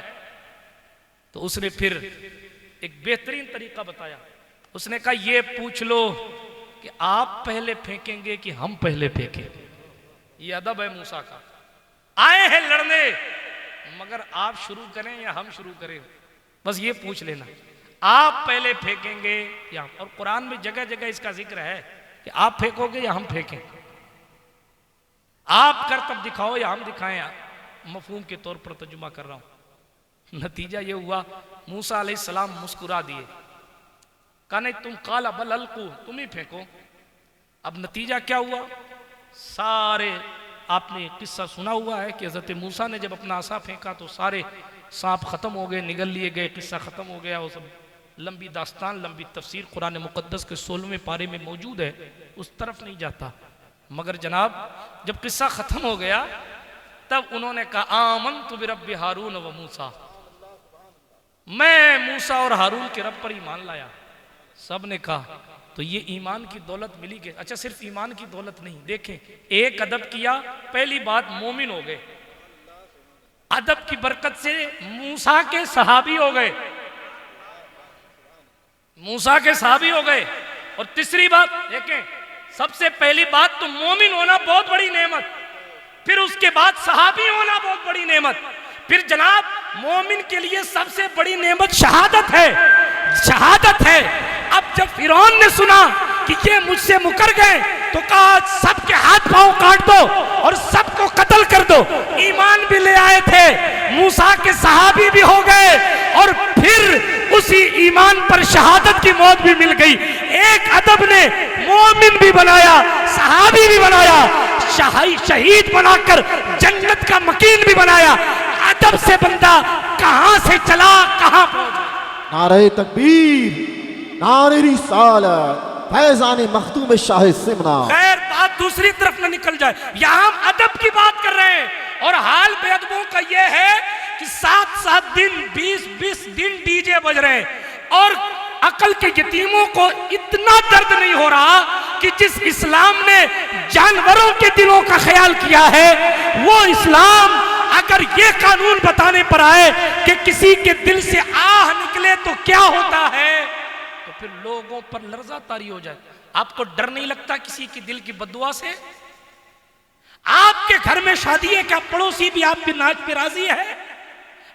तो उसने फिर एक बेहतरीन तरीका बताया। उसने कहा ये पूछ लो कि आप पहले फेंकेंगे कि हम पहले फेंकें। ये अदब है मूसा का। आए हैं लड़ने, मगर आप शुरू करें या हम शुरू करें, बस ये पूछ लेना, आप पहले फेंकेंगे या हम। और कुरान में जगह जगह इसका जिक्र है कि आप फेंकोगे या हम फेंकें, आप करतब दिखाओ या हम दिखाएं। मफहूम के तौर पर तर्जुमा कर रहा हूं। नतीजा ये हुआ मूसा अलैहिस्सलाम मुस्कुरा दिए, कहा नहीं तुम काला बल अलकू, तुम ही फेंको। अब नतीजा क्या हुआ, सारे आपने किस्सा सुना हुआ है कि हज़रत मूसा ने जब अपना आसा फेंका तो सारे सांप खत्म हो गए, निगल लिए गए, किस्सा खत्म हो गया। वो सब लंबी दास्तान, लंबी तफसीर कुरान मुक़द्दस के 16वें पारे में मौजूद है, उस तरफ नहीं जाता। मगर जनाब जब किस्सा खत्म हो गया तब उन्होंने कहा आमनतु बिरब्बि हारून व मूसा, मैं मूसा और हारून के रब पर ईमान लाया। सब ने कहा तो ये ईमान की दौलत मिली कि अच्छा सिर्फ ईमान की दौलत नहीं, देखें एक अदब किया, पहली बात मोमिन हो गए, अदब की बरकत से मूसा के सहाबी हो गए, मूसा के सहाबी हो गए। और तीसरी बात देखें, सबसे पहली बात तो मोमिन होना बहुत बड़ी नेमत, फिर उसके बाद सहाबी होना बहुत बड़ी नेमत, फिर जनाब मोमिन के लिए सबसे बड़ी नेमत शहादत है, शहादत है। अब जब फिरौन ने सुना कि ये मुझसे मुकर गए तो कहा सबके हाथ पांव काट दो और सबको कत्ल कर दो। ईमान भी ले आए थे, मूसा के सहाबी भी हो गए और फिर उसी ईमान पर शहादत की मौत भी मिल गई। एक अदब ने मोमिन भी बनाया, सहाबी भी बनाया, शहीद बनाकर जन्नत का मकीन भी बनाया। अदब से बंदा कहां से चला कहां पहुंचा। नारे तकबीर, नारे रिसालत, फैजान मखदूम शाह सिमना। खैर बात दूसरी तरफ न निकल जाए, यहां हम अदब की बात कर रहे हैं और हाल बेअदबों का यह है कि 7-7 दिन 20-20 दिन डीजे बज रहे हैं और अकल के यतीमों को इतना दर्द नहीं हो रहा कि जिस इस्लाम ने जानवरों के दिलों का ख्याल किया है, वो इस्लाम अगर ये कानून बताने पर आए कि किसी के दिल से आह निकले तो क्या होता है, तो फिर लोगों पर लर्जा तारी हो जाए। आपको डर नहीं लगता किसी के दिल की बद्दुआ से? आपके घर में शादी है, क्या पड़ोसी भी आप पे नाच पे राजी है?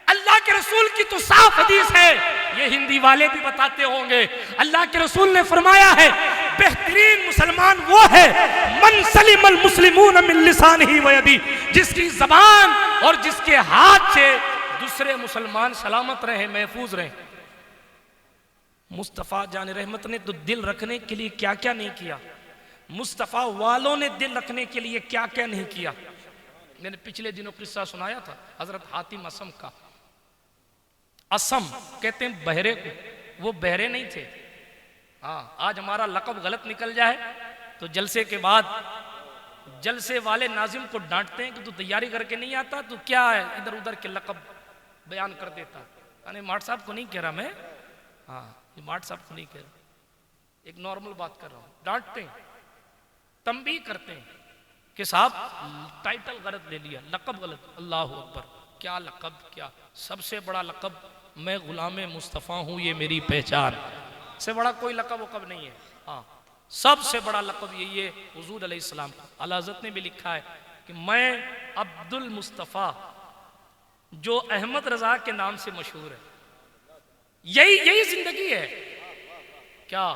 अल्लाह के रसूल की तो साफ हदीस है, ये हिंदी वाले भी बताते होंगे। अल्लाह के रसूल ने फरमाया है बेहतरीन मुसलमान वो है मन सलिमल मुस्लिमून मिन लिसानिही व यदी, जिसकी जबान और जिसके हाथ से दूसरे मुसलमान सलामत रहे, महफूज रहे। मुस्तफ़ा जान रहमत ने तो दिल रखने के लिए क्या क्या नहीं किया, मुस्तफ़ा वालों ने दिल रखने के लिए क्या क्या नहीं किया। मैंने पिछले दिनों किस्सा सुनाया था हजरत हातिम असम का। असम कहते हैं बहरे को, वो बहरे नहीं थे। हाँ, आज हमारा लक़ब गलत निकल जाए तो जलसे के बाद जलसे वाले नाजिम को डांटते हैं कि तू तैयारी करके नहीं आता, तू क्या है इधर उधर के लक़ब बयान कर देता। अरे माट साहब को नहीं कह रहा मैं, हाँ ये माट साहब को नहीं कह रहा, एक नॉर्मल बात कर रहा हूँ। डांटते हैं, तंबीह करते हैं कि साहब टाइटल गलत ले लिया, लक़ब गलत। अल्लाह अकबर, क्या लक़ब, क्या सबसे बड़ा लक़ब मैं गुलाम मुस्तफ़ा हूँ, ये मेरी पहचान से बड़ा कोई लक़ब वक़ब नहीं है। हाँ, सबसे बड़ा लक़ब यही है हुज़ूर अलैहिस्सलाम का। आला हज़रत ने भी लिखा है कि मैं अब्दुल मुस्तफ़ा जो अहमद रज़ा के नाम से मशहूर है, यही ज़िंदगी है। क्या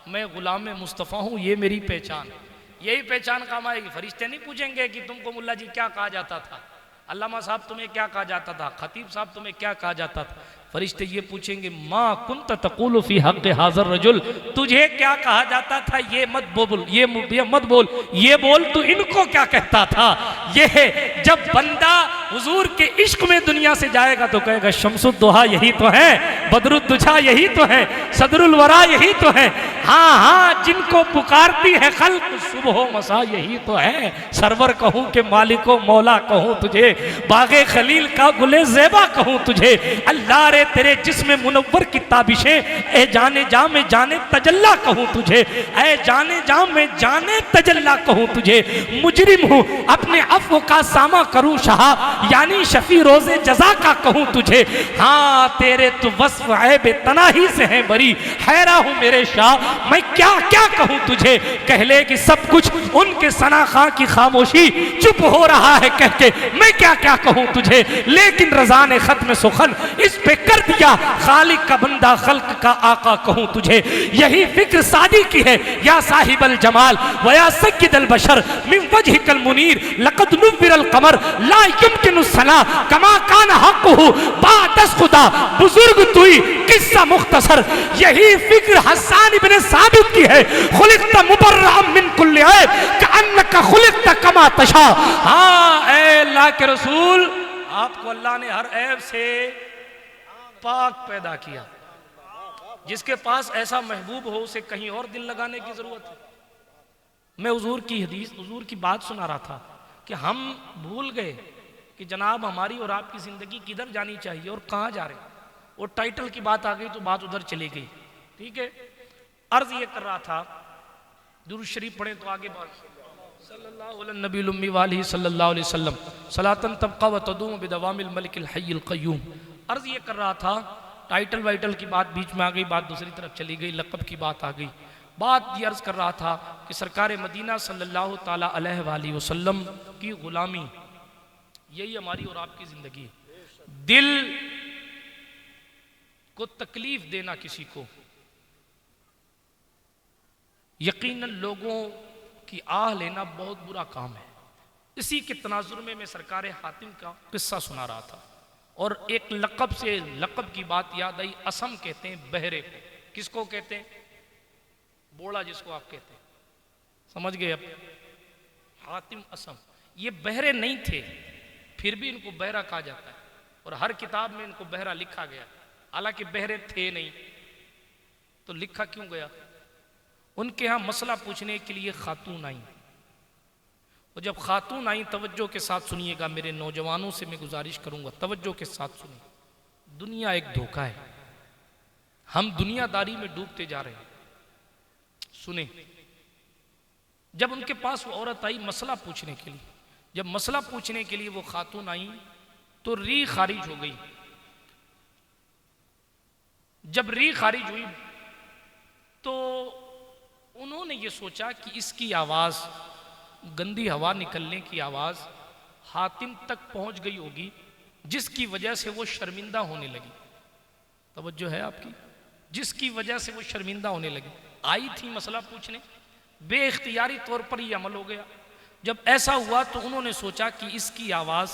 मैं गुलाम मुस्तफ़ा हूँ, ये मेरी पहचान, यही पहचान काम आएगी। फरिश्ते नहीं पूछेंगे कि तुमको मुल्ला जी क्या कहा जाता था, अल्लामा साहब तुम्हें क्या कहा जाता था, खतीब साहब तुम्हें क्या कहा जाता था? फरिश्ते ये पूछेंगे माँ कुंत तक़ूलु फी हक़्क़ हाज़र रजुल, तुझे क्या कहा जाता था, ये मत बोल, ये मत बोल, ये बोल तू इनको क्या कहता था। ये है जब बंदा हुजूर के इश्क में दुनिया से जाएगा तो कहेगा शम्सुद्दुहा यही तो है, बदरुद्दुजा यही तो है, सदरुल वरा यही तो है। हाँ हाँ, जिनको पुकारती है खल्क सुबह मसा यही तो है। सरवर कहूँ के मालिको मौला कहूँ तुझे, बागे खलील का गुले ज़ेबा कहूँ तुझे। अल्लाह रे तेरे जिस्म मुनव्वर की ताबिशें, ए जाने जा में जाने तजल्ला कहूँ तुझे, ए जाने जा में जाने तजल्ला कहूँ तुझे। मुजरिम हूँ अपने अफ़्व का सामा करूँ शाह, यानी शफी रोज़े जज़ा का कहूँ तुझे। हाँ तेरे तो वस्फ़ ऐब तनाही से है बरी, हैरा हूँ मेरे शाह मैं क्या क्या कहूँ तुझे। कह ले कि सब कुछ उनके सना खां की खामोशी, चुप हो रहा है कह के मैं क्या क्या कहूँ तुझे। लेकिन रज़ा ने ख़त्म सुखन इस पे कर दिया, खालिक का बंदा खल्क का आका कहूँ तुझे। यही फिक्र सादी की है या साहिबल जमाल व या सय्यदल बशर मिन वजहिकल मुनीर, लक़द नुव्विरल क़मर ला युमकिनु सला कमा कान हक़्क़ुहु बादस खुदा, बुजुर्ग तुई किस्सा मुख्तसर। यही फिक्र हस्सान इब्न साबित की है, खुलिक़त मुबर्रअम मिन कुल्लि ऐब कअन्नका खुलिक़त कमा तशा। हाँ ए अल्लाह के रसूल, आपको अल्लाह ने हर ऐब से पाक पैदा किया। जिसके पास ऐसा महबूब हो उसे कहीं और दिल लगाने की जरूरत है। मैं हुजूर की हदीस, हुजूर की बात सुना रहा था कि हम भूल गए कि जनाब हमारी और आपकी जिंदगी किधर जानी चाहिए और कहाँ जा रहे हैं। वो टाइटल की बात आ गई तो बात उधर चली गई। ठीक है, अर्ज ये कर रहा था, दुरूद शरीफ पढ़े तो आगे बात। सल्लल्लाहु अलैहि नबी उम्मी वाली सल्लल्लाहु अलैहि वसल्लम सलातन तबका व तदूम बिदवामिल मलिकिल हय्यिल क़य्यूम। अर्ज ये कर रहा था, टाइटल वाइटल की बात बीच में आ गई, बात दूसरी तरफ चली गई, लक़ब की बात आ गई। बात ये अर्ज कर रहा था कि सरकार मदीना सल्लल्लाहु ताला अलैहि वसल्लम की गुलामी, यही हमारी और आपकी जिंदगी है। दिल को तकलीफ देना किसी को, यकीनन लोगों की आह लेना बहुत बुरा काम है। इसी के तनाजुर में मैं सरकार हातिम का किस्सा सुना रहा था और एक लक़ब से लक़ब की बात याद आई। असम कहते हैं बहरे को। किसको कहते हैं? बोड़ा जिसको आप कहते हैं, समझ गए अब। हातिम असम, ये बहरे नहीं थे, फिर भी इनको बहरा कहा जाता है और हर किताब में इनको बहरा लिखा गया। हालांकि बहरे थे नहीं, तो लिखा क्यों गया? उनके यहाँ मसला पूछने के लिए खातून आई, और जब खातून आई, तवज्जो के साथ सुनिएगा, मेरे नौजवानों से मैं गुजारिश करूंगा तवज्जो के साथ सुनिए। दुनिया एक धोखा है, हम दुनियादारी में डूबते जा रहे हैं। सुने, जब उनके पास वो औरत आई मसला पूछने के लिए, जब मसला पूछने के लिए वो खातून आई तो री खारिज हो गई। जब री खारिज हुई तो उन्होंने ये सोचा कि इसकी आवाज़, गंदी हवा निकलने की आवाज़ हातिम तक पहुंच गई होगी, जिसकी वजह से वो शर्मिंदा होने लगी। तवज्जो है आपकी? जिसकी वजह से वो शर्मिंदा होने लगी। आई थी मसला पूछने, बेइख्तियारी तौर पर ये अमल हो गया। जब ऐसा हुआ तो उन्होंने सोचा कि इसकी आवाज़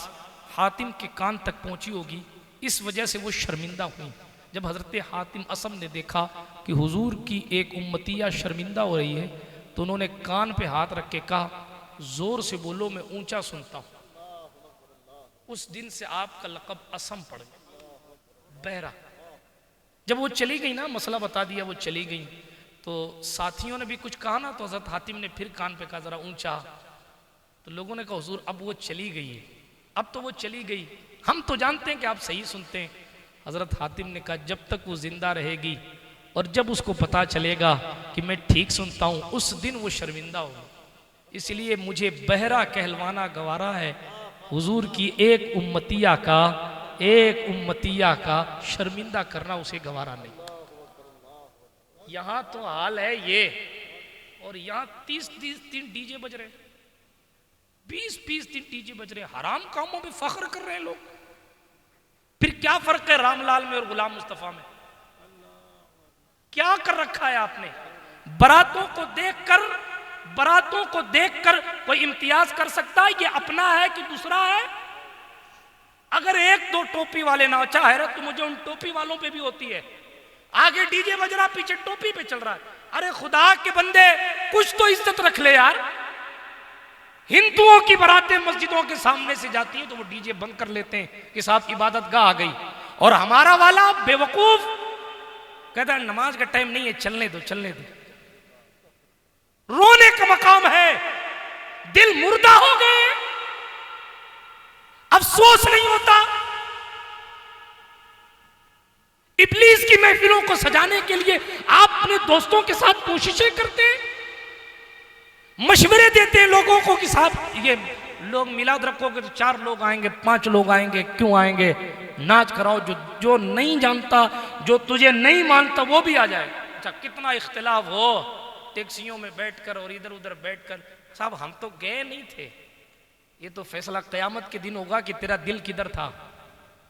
हातिम के कान तक पहुंची होगी, इस वजह से वो शर्मिंदा हुई। जब हज़रत हातिम असम ने देखा कि हुजूर की एक उम्मतिया शर्मिंदा हो रही है, तो उन्होंने कान पे हाथ रख के कहा, जोर से बोलो, मैं ऊंचा सुनता हूं। उस दिन से आपका लक़ब असम पड़ गया, बहरा। जब वो चली गई ना, मसला बता दिया, वो चली गई, तो साथियों ने भी कुछ कहा ना, तो हज़रत हातिम ने फिर कान पे कहा ज़रा ऊंचा। तो लोगों ने कहा हुजूर अब वो चली गई है, अब तो वो चली गई, हम तो जानते हैं कि आप सही सुनते हैं। हज़रत हातिम ने कहा जब तक वो जिंदा रहेगी और जब उसको पता चलेगा कि मैं ठीक सुनता हूँ, उस दिन वो शर्मिंदा होगी। इसलिए मुझे बहरा कहलवाना गवारा है, हुजूर की एक उम्मतिया का शर्मिंदा करना उसे गवारा नहीं। यहाँ तो हाल है ये, और यहाँ 30 डीजे बज रहे, 20 डीजे बज रहे, हराम कामों में फख्र कर रहे हैं लोग। फिर क्या फर्क है रामलाल में और गुलाम मुस्तफा में? क्या कर रखा है आपने? बारातों को देखकर कोई इम्तियाज कर सकता है ये अपना है कि दूसरा है? अगर एक दो टोपी वाले ना, अच्छा हैरत तो मुझे उन टोपी वालों पे भी होती है, आगे डीजे बज रहा, पीछे टोपी पे चल रहा है। अरे खुदा के बंदे, कुछ तो इज्जत रख ले यार। हिंदुओं की बारातें मस्जिदों के सामने से जाती है तो वो डीजे बंद कर लेते हैं कि साहब इबादत गाह आ गई, और हमारा वाला बेवकूफ कहता है नमाज का टाइम नहीं है, चलने दो चलने दो। रोने का मकाम है, दिल मुर्दा हो गए, अफसोस नहीं होता। इब्लीस की महफिलों को सजाने के लिए आप अपने दोस्तों के साथ कोशिशें करते हैं, मशवरे देते हैं लोगों को कि साहब ये लोग मिलाद रखोगे तो 4 लोग आएंगे, 5 लोग आएंगे, क्यों आएंगे, नाच कराओ, जो नहीं जानता, जो तुझे नहीं मानता वो भी आ जाए। अच्छा कितना इख्तिलाफ हो टैक्सियों में बैठकर और इधर उधर बैठकर, साहब हम तो गए नहीं थे, ये तो फैसला क़यामत के दिन होगा कि तेरा दिल किधर था।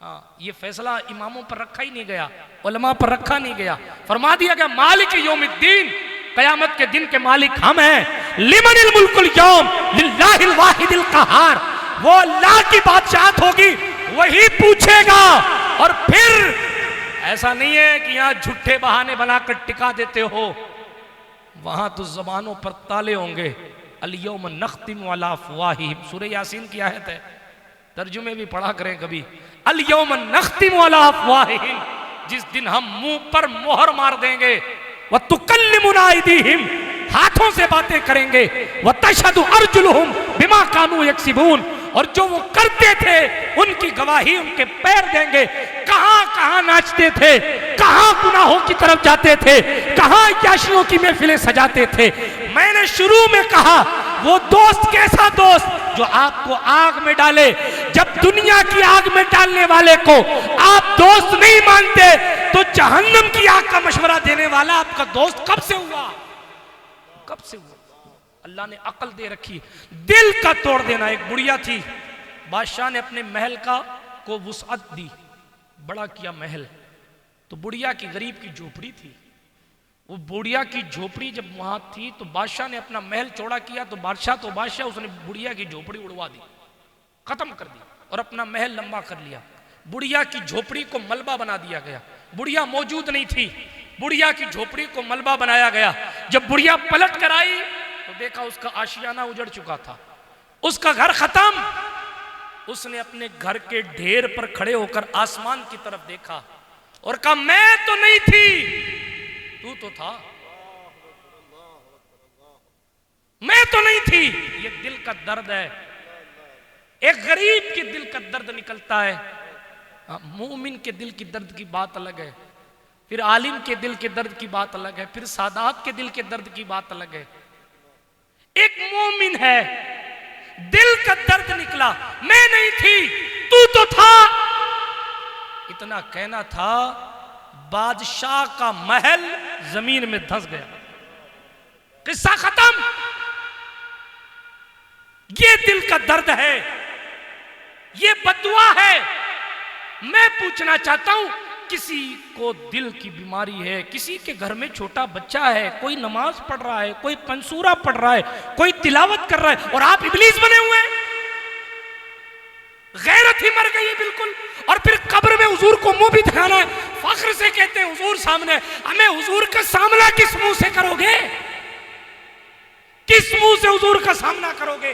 हाँ, ये फैसला इमामों पर रखा ही नहीं गया, उलमा पर रखा नहीं गया। फरमा दिया गया मालिक यौमिद्दीन, क़यामत के दिन के मालिक हम हैं। लिमनिल मुल्कुल यौम लिल्लाहिल वाहिदिल क़हार, वो अल्लाह की बादशाहत होगी, वही पूछेगा। और फिर ऐसा नहीं है कि यहाँ झूठे बहाने बनाकर टिका देते हो, वहां तो जबानों पर ताले होंगे। अल-यौम नख्तिमु अला अफ़वाहिहिम, सूरह यासीन की आयत है, तर्जुमे भी पढ़ा करें कभी। अल-यौम नख्तिमु अला अफ़वाहिहिम, जिस दिन हम मुंह पर मोहर मार देंगे। व तुकल्लिमुना अयदीहिम, हाथों से बातें करेंगे। व तशहदु अर्जुलुहुम बिमा कानू यक्सिबून, और जो वो करते थे उनकी गवाही उनके पैर देंगे। कहां कहां नाचते थे, कहां गुनाहों की तरफ जाते थे, कहां याशियों की महफिलें सजाते थे। मैंने शुरू में कहा वो दोस्त कैसा दोस्त जो आपको आग में डाले। जब दुनिया की आग में डालने वाले को आप दोस्त नहीं मानते तो जहन्नम की आग का मशवरा देने वाला आपका दोस्त कब से हुआ, कब से हुआ। अल्लाह ने अकल दे रखी, दिल का तोड़ देना। एक बुढ़िया थी, बादशाह ने अपने महल का को वुसअत दी, बड़ा किया महल, तो बुढ़िया की गरीब की झोपड़ी थी। वो बुढ़िया की झोपड़ी जब वहां थी तो बादशाह ने अपना महल चौड़ा किया, तो बादशाह उसने बुढ़िया की झोपड़ी उड़वा दी, खत्म कर दी और अपना महल लंबा कर लिया। बुढ़िया की झोपड़ी को मलबा बना दिया गया। बुढ़िया मौजूद नहीं थी, बुढ़िया की झोपड़ी को मलबा बनाया गया। जब बुढ़िया पलट कर आई तो देखा उसका आशियाना उजड़ चुका था, उसका घर खत्म। उसने अपने घर के ढेर पर खड़े होकर आसमान की तरफ देखा और कहा मैं तो नहीं थी, तू तो था, मैं तो नहीं थी। ये दिल का दर्द है, एक गरीब के दिल का दर्द निकलता है। मोमिन के दिल की दर्द की बात अलग है, फिर आलिम के दिल के दर्द की बात अलग है, फिर सादात के दिल के दर्द की बात अलग है। एक मोमिन है, दिल का दर्द निकला, मैं नहीं थी, तू तो था। इतना कहना था, बादशाह का महल जमीन में धंस गया, किस्सा खत्म। ये दिल का दर्द है, ये बदुआ है। मैं पूछना चाहता हूं, किसी को दिल की बीमारी है, किसी के घर में छोटा बच्चा है, कोई नमाज पढ़ रहा है, कोई पंसूरा पढ़ रहा है, कोई तिलावत कर रहा है, और आप इब्लीस बने हुए हैं। गैरत ही मर गई है बिल्कुल। और फिर कब्र में हुजूर को मुंह भी दिखाना है, फख्र से कहते हैं हुजूर सामने। हमें हुजूर का सामना किस मुंह से करोगे, किस मुंह से हुजूर का सामना करोगे।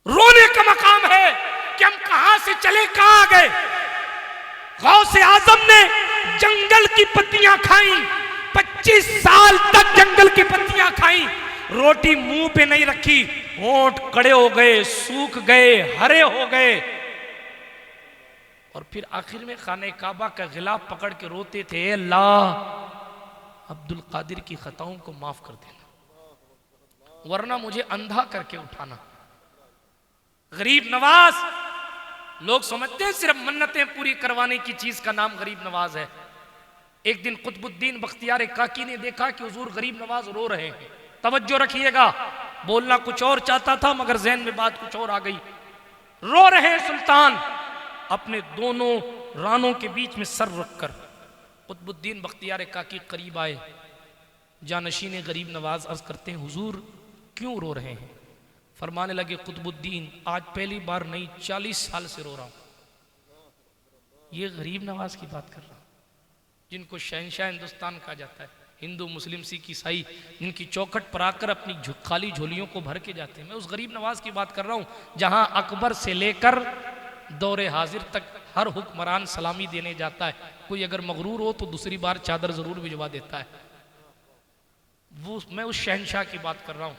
रोने का मकाम है कि हम कहां से चले कहां आ गए। गौसे आजम ने जंगल की पत्तियां खाई, 25 साल तक जंगल की पत्तियां खाई, रोटी मुंह पे नहीं रखी, होंठ कड़े हो गए, सूख गए, हरे हो गए। और फिर आखिर में खाने काबा का गिलाफ पकड़ के रोते थे, अल्लाह अब्दुल कादिर की खताओं को माफ कर देना, वरना मुझे अंधा करके उठाना। गरीब नवाज, लोग समझते हैं सिर्फ मन्नतें पूरी करवाने की चीज का नाम गरीब नवाज है। एक दिन कुतुबुद्दीन बख्तियार काकी ने देखा कि हुजूर गरीब नवाज रो रहे हैं। तवज्जो रखिएगा, बोलना कुछ और चाहता था मगर ज़हन में बात कुछ और आ गई। रो रहे हैं सुल्तान, अपने दोनों रानों के बीच में सर रखकर। कुतुबुद्दीन बख्तियार काकी करीब आए, जानशीन गरीब नवाज अर्ज करते हैं हुजूर क्यों रो रहे हैं। फरमाने लगे कुतुबुद्दीन आज पहली बार नहीं 40 साल से रो रहा हूं। ये गरीब नवाज की बात कर रहा हूं, जिनको शहंशाह हिंदुस्तान कहा जाता है, हिंदू मुस्लिम सिख ईसाई जिनकी चौखट पर आकर अपनी खाली झोलियों को भर के जाते हैं। मैं उस गरीब नवाज की बात कर रहा हूं जहां अकबर से लेकर दौरे हाजिर तक हर हुक्मरान सलामी देने जाता है। कोई अगर मगरूर हो तो दूसरी बार चादर जरूर भिजवा देता है। वो मैं उस शहंशाह की बात कर रहा हूं।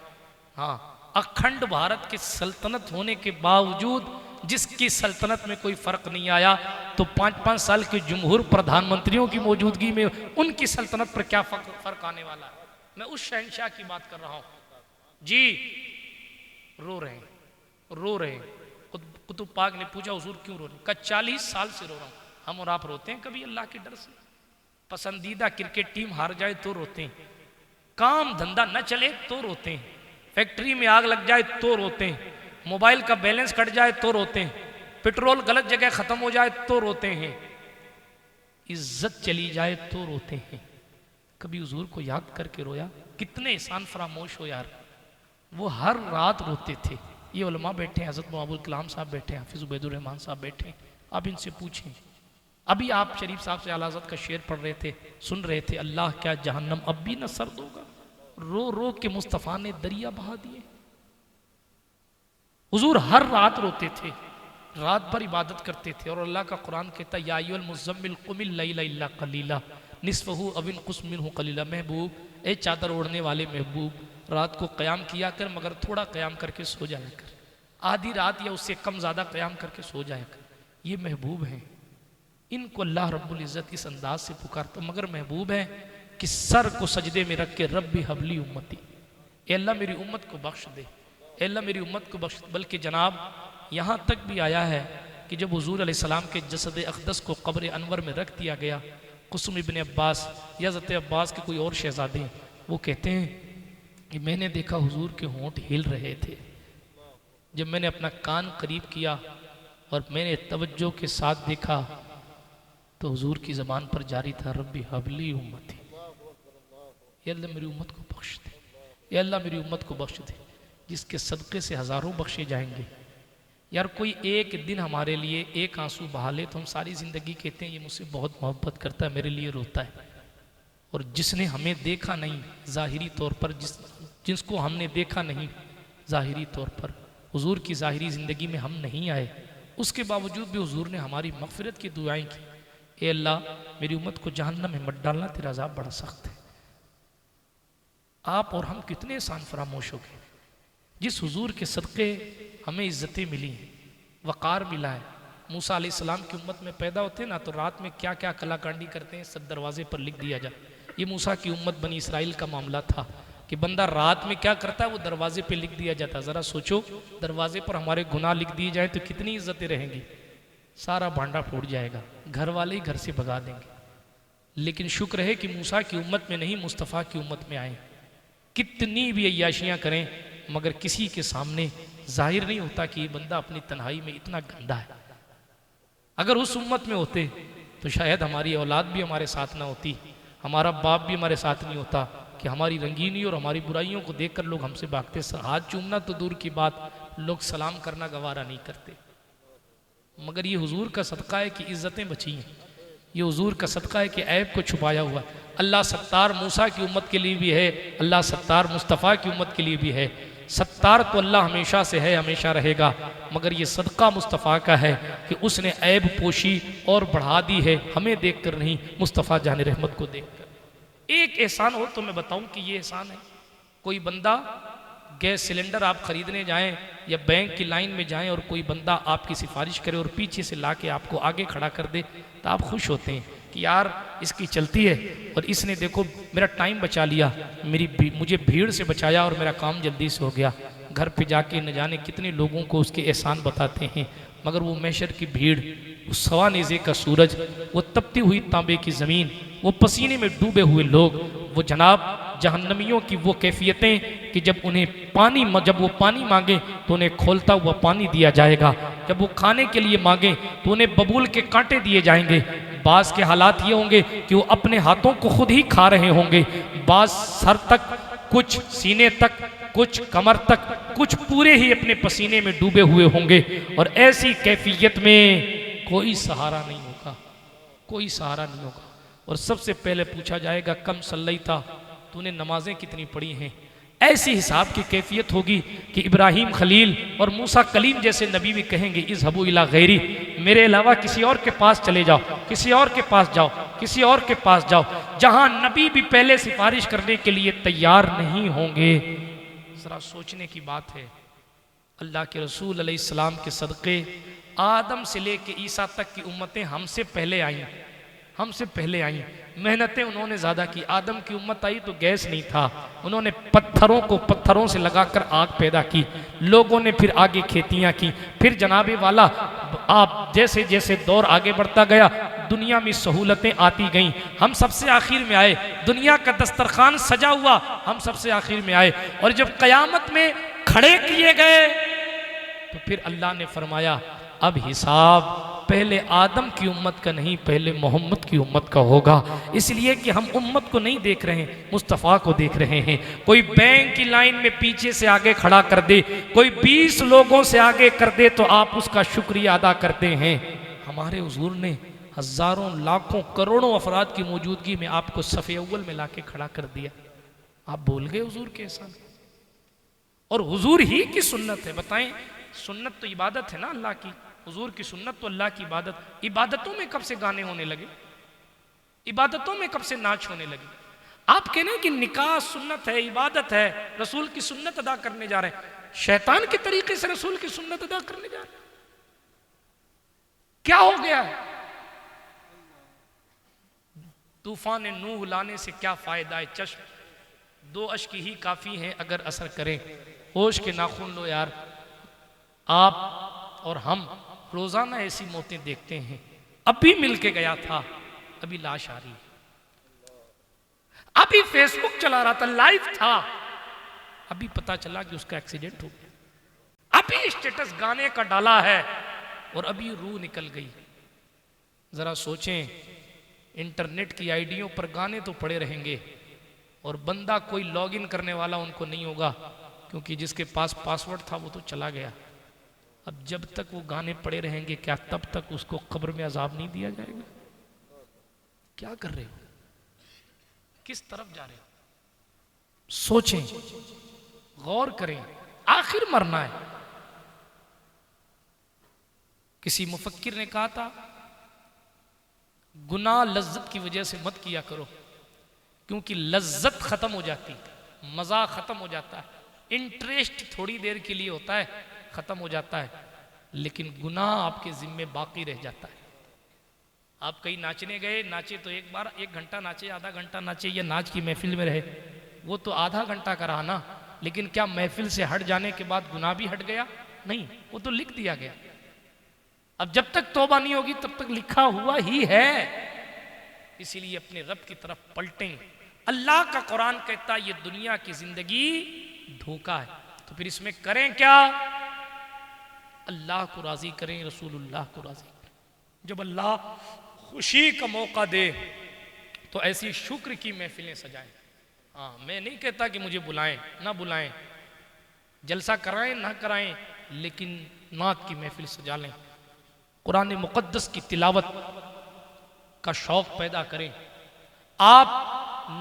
हाँ, अखंड भारत की सल्तनत होने के बावजूद जिसकी सल्तनत में कोई फर्क नहीं आया, तो 5-5 साल के जमहूर प्रधानमंत्रियों की मौजूदगी में उनकी सल्तनत पर क्या फर्क आने वाला है। मैं उस शहंशाह की बात कर रहा हूं जी। रो रहे हैं। कुतुब पाक ने पूछा हुजूर क्यों रो रहे हैं? कहा 40 साल से रो रहा हूं। हम और आप रोते हैं कभी अल्लाह के डर से? पसंदीदा क्रिकेट टीम हार जाए तो रोते हैं, काम धंधा न चले तो रोते हैं, फैक्ट्री में आग लग जाए तो रोते हैं, मोबाइल का बैलेंस कट जाए तो रोते हैं, पेट्रोल गलत जगह खत्म हो जाए तो रोते हैं, इज्जत चली जाए तो रोते हैं। कभी हुजूर को याद करके रोया? कितने एहसान फरामोश हो यार। वो हर रात रोते थे। ये उलमा बैठे हैं, हज़रत महबूब कलाम साहब बैठे हैं, हाफिज़ उबैदुर रहमान साहब बैठे हैं, आप इनसे पूछें। अभी आप शरीफ साहब से आला हज़रत का शेर पढ़ रहे थे, सुन रहे थे, अल्लाह क्या जहन्नम अब भी न सर्द होगा। रो रो के मुस्तफ़ा ने दरिया बहा दिए। हुजूर हर रात रोते थे, रात भर इबादत करते थे। और अल्लाह का कुरान कहता है या अय्युहल मुज़म्मिल कुमिल लैला इल्ला कलीला निस्फ़हु अव इनक़ुस मिन्हु कलीला। महबूब, ए चादर ओढ़ने वाले महबूब, रात को क़याम किया कर, मगर थोड़ा क़याम करके सो जाया कर। आधी रात या उससे कम ज़्यादा क़याम करके सो जाया कर। ये महबूब हैं, इनको अल्लाह रब्बुल इज़्ज़त इस अंदाज से पुकारता। मगर महबूब है कि सर को सजदे में रख के रब्बी हबली उम्मती, ए अल्लाह मेरी उम्मत को बख्श दे, ए अल्लाह मेरी उम्मत को बख्श। बल्कि जनाब यहाँ तक भी आया है कि जब हुजूर अलैहिस्सलाम के जसद अक़दस को क़ब्र अनवर में रख दिया गया, कुसुम इब्न अब्बास या हज़रत अब्बास के कोई और शहज़ादे, वो कहते हैं कि मैंने देखा हुजूर के होंठ हिल रहे थे। जब मैंने अपना कान करीब किया और मैंने तवज्जो के साथ देखा तो हुजूर की ज़बान पर जारी था रब्बी हबली उम्मती, या अल्लाह मेरी उम्मत को बख्श दे, या अल्लाह मेरी उम्मत को बख्श दे, जिसके सदक़े से हज़ारों बख्शे जाएंगे। यार कोई एक दिन हमारे लिए एक आंसू बहा ले तो हम सारी ज़िंदगी कहते हैं ये मुझसे बहुत मोहब्बत करता है, मेरे लिए रोता है। और जिसने हमें देखा नहीं ज़ाहिरी तौर पर, जिसको हमने देखा नहीं ज़ाहिरी तौर पर, हुजूर की ज़ाहिरी ज़िंदगी में हम नहीं आए, उसके बावजूद भी हुजूर ने हमारी मग़फ़िरत की दुआएं की। ए अल्लाह मेरी उम्मत को जहन्नम में मत डालना, तेरा अज़ाब बड़ा सख्त है। आप और हम कितने एहसान फरामोश हो गए। जिस हुजूर के सदक़े हमें इज़्ज़तें मिली हैं, वक़ार मिला है। मूसा अलैहिस्सलाम की उम्मत में पैदा होते ना तो रात में क्या क्या कलाकांडी करते हैं सब दरवाजे पर लिख दिया जाए। ये मूसा की उम्मत बनी इसराइल का मामला था कि बंदा रात में क्या करता है वो दरवाजे पे लिख दिया जाता। ज़रा सोचो, दरवाजे पर हमारे गुनाह लिख दिए जाए तो कितनी इज्जतें रहेंगी। सारा भांडा फूट जाएगा, घर वाले ही घर से भगा देंगे। लेकिन शुक्र है कि मूसा की उम्मत में नहीं, मुस्तफ़ा की उम्मत में आए। कितनी भी अय्याशियाँ करें मगर किसी के सामने जाहिर नहीं होता कि ये बंदा अपनी तन्हाई में इतना गंदा है। अगर उस उम्मत में होते तो शायद हमारी औलाद भी हमारे साथ ना होती, हमारा बाप भी हमारे साथ नहीं होता कि हमारी रंगीनी और हमारी बुराइयों को देखकर लोग हमसे भागते। हाथ चूमना तो दूर की बात, लोग सलाम करना गवारा नहीं करते। मगर ये हुजूर का सदका है कि इज़्ज़तें बची हैं, ये हुजूर का सदका है कि ऐब को छुपाया हुआ। अल्लाह सत्तार मूसा की उम्मत के लिए भी है, अल्लाह सत्तार मुस्तफ़ा की उम्मत के लिए भी है। सत्तार तो अल्लाह हमेशा से है, हमेशा रहेगा, मगर ये सदका मुस्तफ़ा का है कि उसने ऐब पोशी और बढ़ा दी है, हमें देखकर नहीं, मुस्तफ़ा जान रहमत को देखकर। एक एहसान हो तो मैं बताऊं कि ये एहसान है। कोई बंदा गैस सिलेंडर आप खरीदने जाएं या बैंक की लाइन में जाएं और कोई बंदा आपकी सिफारिश करे और पीछे से ला के आपको आगे खड़ा कर दे तो आप खुश होते हैं कि यार इसकी चलती है और इसने देखो मेरा टाइम बचा लिया, मुझे भीड़ से बचाया और मेरा काम जल्दी से हो गया। घर पे जाके न जाने कितने लोगों को उसके एहसान बताते हैं, मगर वो मैशर की भीड़, वो सवा नेज़े का सूरज, वो तपती हुई तांबे की ज़मीन, वो पसीने में डूबे हुए लोग, वो जनाब जहन्नमियों की वो कैफियतें कि जब वो पानी मांगे तो उन्हें खोलता हुआ पानी दिया जाएगा, जब वो खाने के लिए मांगे तो उन्हें बबूल के कांटे दिए जाएंगे। बाज़ के हालात ये होंगे कि वो अपने हाथों को खुद ही खा रहे होंगे, बाज़ सर तक, कुछ सीने तक, कुछ कमर तक, कुछ पूरे ही अपने पसीने में डूबे हुए होंगे। और ऐसी कैफियत में कोई सहारा नहीं होगा, कोई सहारा नहीं होगा। और सबसे पहले पूछा जाएगा कम सल्लैता, तूने नमाजें कितनी पढ़ी हैं। ऐसी हिसाब की कैफियत होगी कि इब्राहिम खलील और मूसा कलीम जैसे नबी भी कहेंगे इज़हबू इला गैरी, मेरे अलावा किसी और के पास चले जाओ, किसी और के पास जाओ, किसी और के पास जाओ। जहां नबी भी पहले सिफारिश करने के लिए तैयार नहीं होंगे। जरा सोचने की बात है, अल्लाह के रसूल अलैहिस्सलाम के सदक़े आदम से लेके ईसा तक की उम्मतें हमसे पहले आई, हमसे पहले आई। मेहनतें उन्होंने ज़्यादा की। आदम की उम्मत आई तो गैस नहीं था, उन्होंने पत्थरों को पत्थरों से लगाकर आग पैदा की। लोगों ने फिर आगे खेतियां की। फिर जनाबे वाला आप जैसे जैसे दौर आगे बढ़ता गया, दुनिया में सहूलतें आती गईं। हम सबसे आखिर में आए, दुनिया का दस्तरखान सजा हुआ, हम सबसे आखिर में आए। और जब क़यामत में खड़े किए गए तो फिर अल्लाह ने फरमाया अब हिसाब पहले आदम की उम्मत का नहीं, पहले मोहम्मद की उम्मत का होगा। इसलिए कि हम उम्मत को नहीं देख रहे हैं, मुस्तफ़ा को देख रहे हैं। कोई बैंक की लाइन में पीछे से आगे खड़ा कर दे, कोई 20 लोगों से आगे कर दे तो आप उसका शुक्रिया अदा करते हैं। हमारे हुजूर ने हजारों लाखों करोड़ों अफराद की मौजूदगी में आपको सफ़े अव्वल में लाके खड़ा कर दिया। आप भूल गए हुजूर के एहसान। और हुजूर ही की सुन्नत है। बताएं, सुन्नत तो इबादत है ना अल्लाह की, हुजूर की सुन्नत तो अल्लाह की इबादत। इबादतों में कब से गाने होने लगे, इबादतों में कब से नाच होने लगे। आप कहने कि निकाह सुन्नत है, इबादत है, रसूल की सुन्नत अदा करने जा रहे हैं। शैतान के तरीके से रसूल की सुन्नत अदा करने जा रहे हैं। क्या हो गया है? तूफान नूह लाने से क्या फायदा है, चश्म 2 अश्क ही काफी हैं अगर असर करें। होश के नाखून लो यार। आप और हम रोजाना ऐसी मौतें देखते हैं। अभी मिल के गया था, अभी लाश आ रही है। अभी फेसबुक चला रहा था, लाइव था, अभी पता चला कि उसका एक्सीडेंट हो गया। अभी स्टेटस गाने का डाला है और अभी रूह निकल गई। जरा सोचें, इंटरनेट की आईडियों पर गाने तो पड़े रहेंगे और बंदा कोई लॉगिन करने वाला उनको नहीं होगा, क्योंकि जिसके पास पासवर्ड था वो तो चला गया। अब जब तक वो गाने पड़े रहेंगे, क्या तब तक उसको कब्र में अजाब नहीं दिया जाएगा? क्या कर रहे हो, किस तरफ जा रहे हो? सोचें, गौर करें, आखिर मरना है। किसी मुफक्किर ने कहा था गुनाह लज्जत की वजह से मत किया करो, क्योंकि लज्जत खत्म हो जाती है, मजा खत्म हो जाता है, इंटरेस्ट थोड़ी देर के लिए होता है, खत्म हो जाता है, लेकिन गुनाह आपके जिम्मे बाकी रह जाता है। आप कहीं नाचने गए, नाचे तो एक बार 1 घंटा नाचे, आधा घंटा नाचे, या नाच की महफिल में रहे, वो तो आधा घंटा का रहा ना, लेकिन क्या महफिल से हट जाने के बाद गुनाह भी हट गया? नहीं, वो तो लिख दिया गया। अब जब तक तौबा नहीं होगी तब तक लिखा हुआ ही है। इसीलिए अपने रब की तरफ पलटें। अल्लाह का कुरान कहता है ये दुनिया की जिंदगी धोखा है, तो फिर इसमें करें क्या? अल्लाह को राजी करें, रसूलुल्लाह को राजी करें। जब अल्लाह खुशी का मौका दे तो ऐसी शुक्र की महफिलें सजाएं। हाँ, मैं नहीं कहता कि मुझे बुलाएं ना बुलाएं, जलसा कराएं ना कराएं, लेकिन नात की महफिल सजा लें, कुरान मुक़द्दस की तिलावत का शौक़ पैदा करें। आप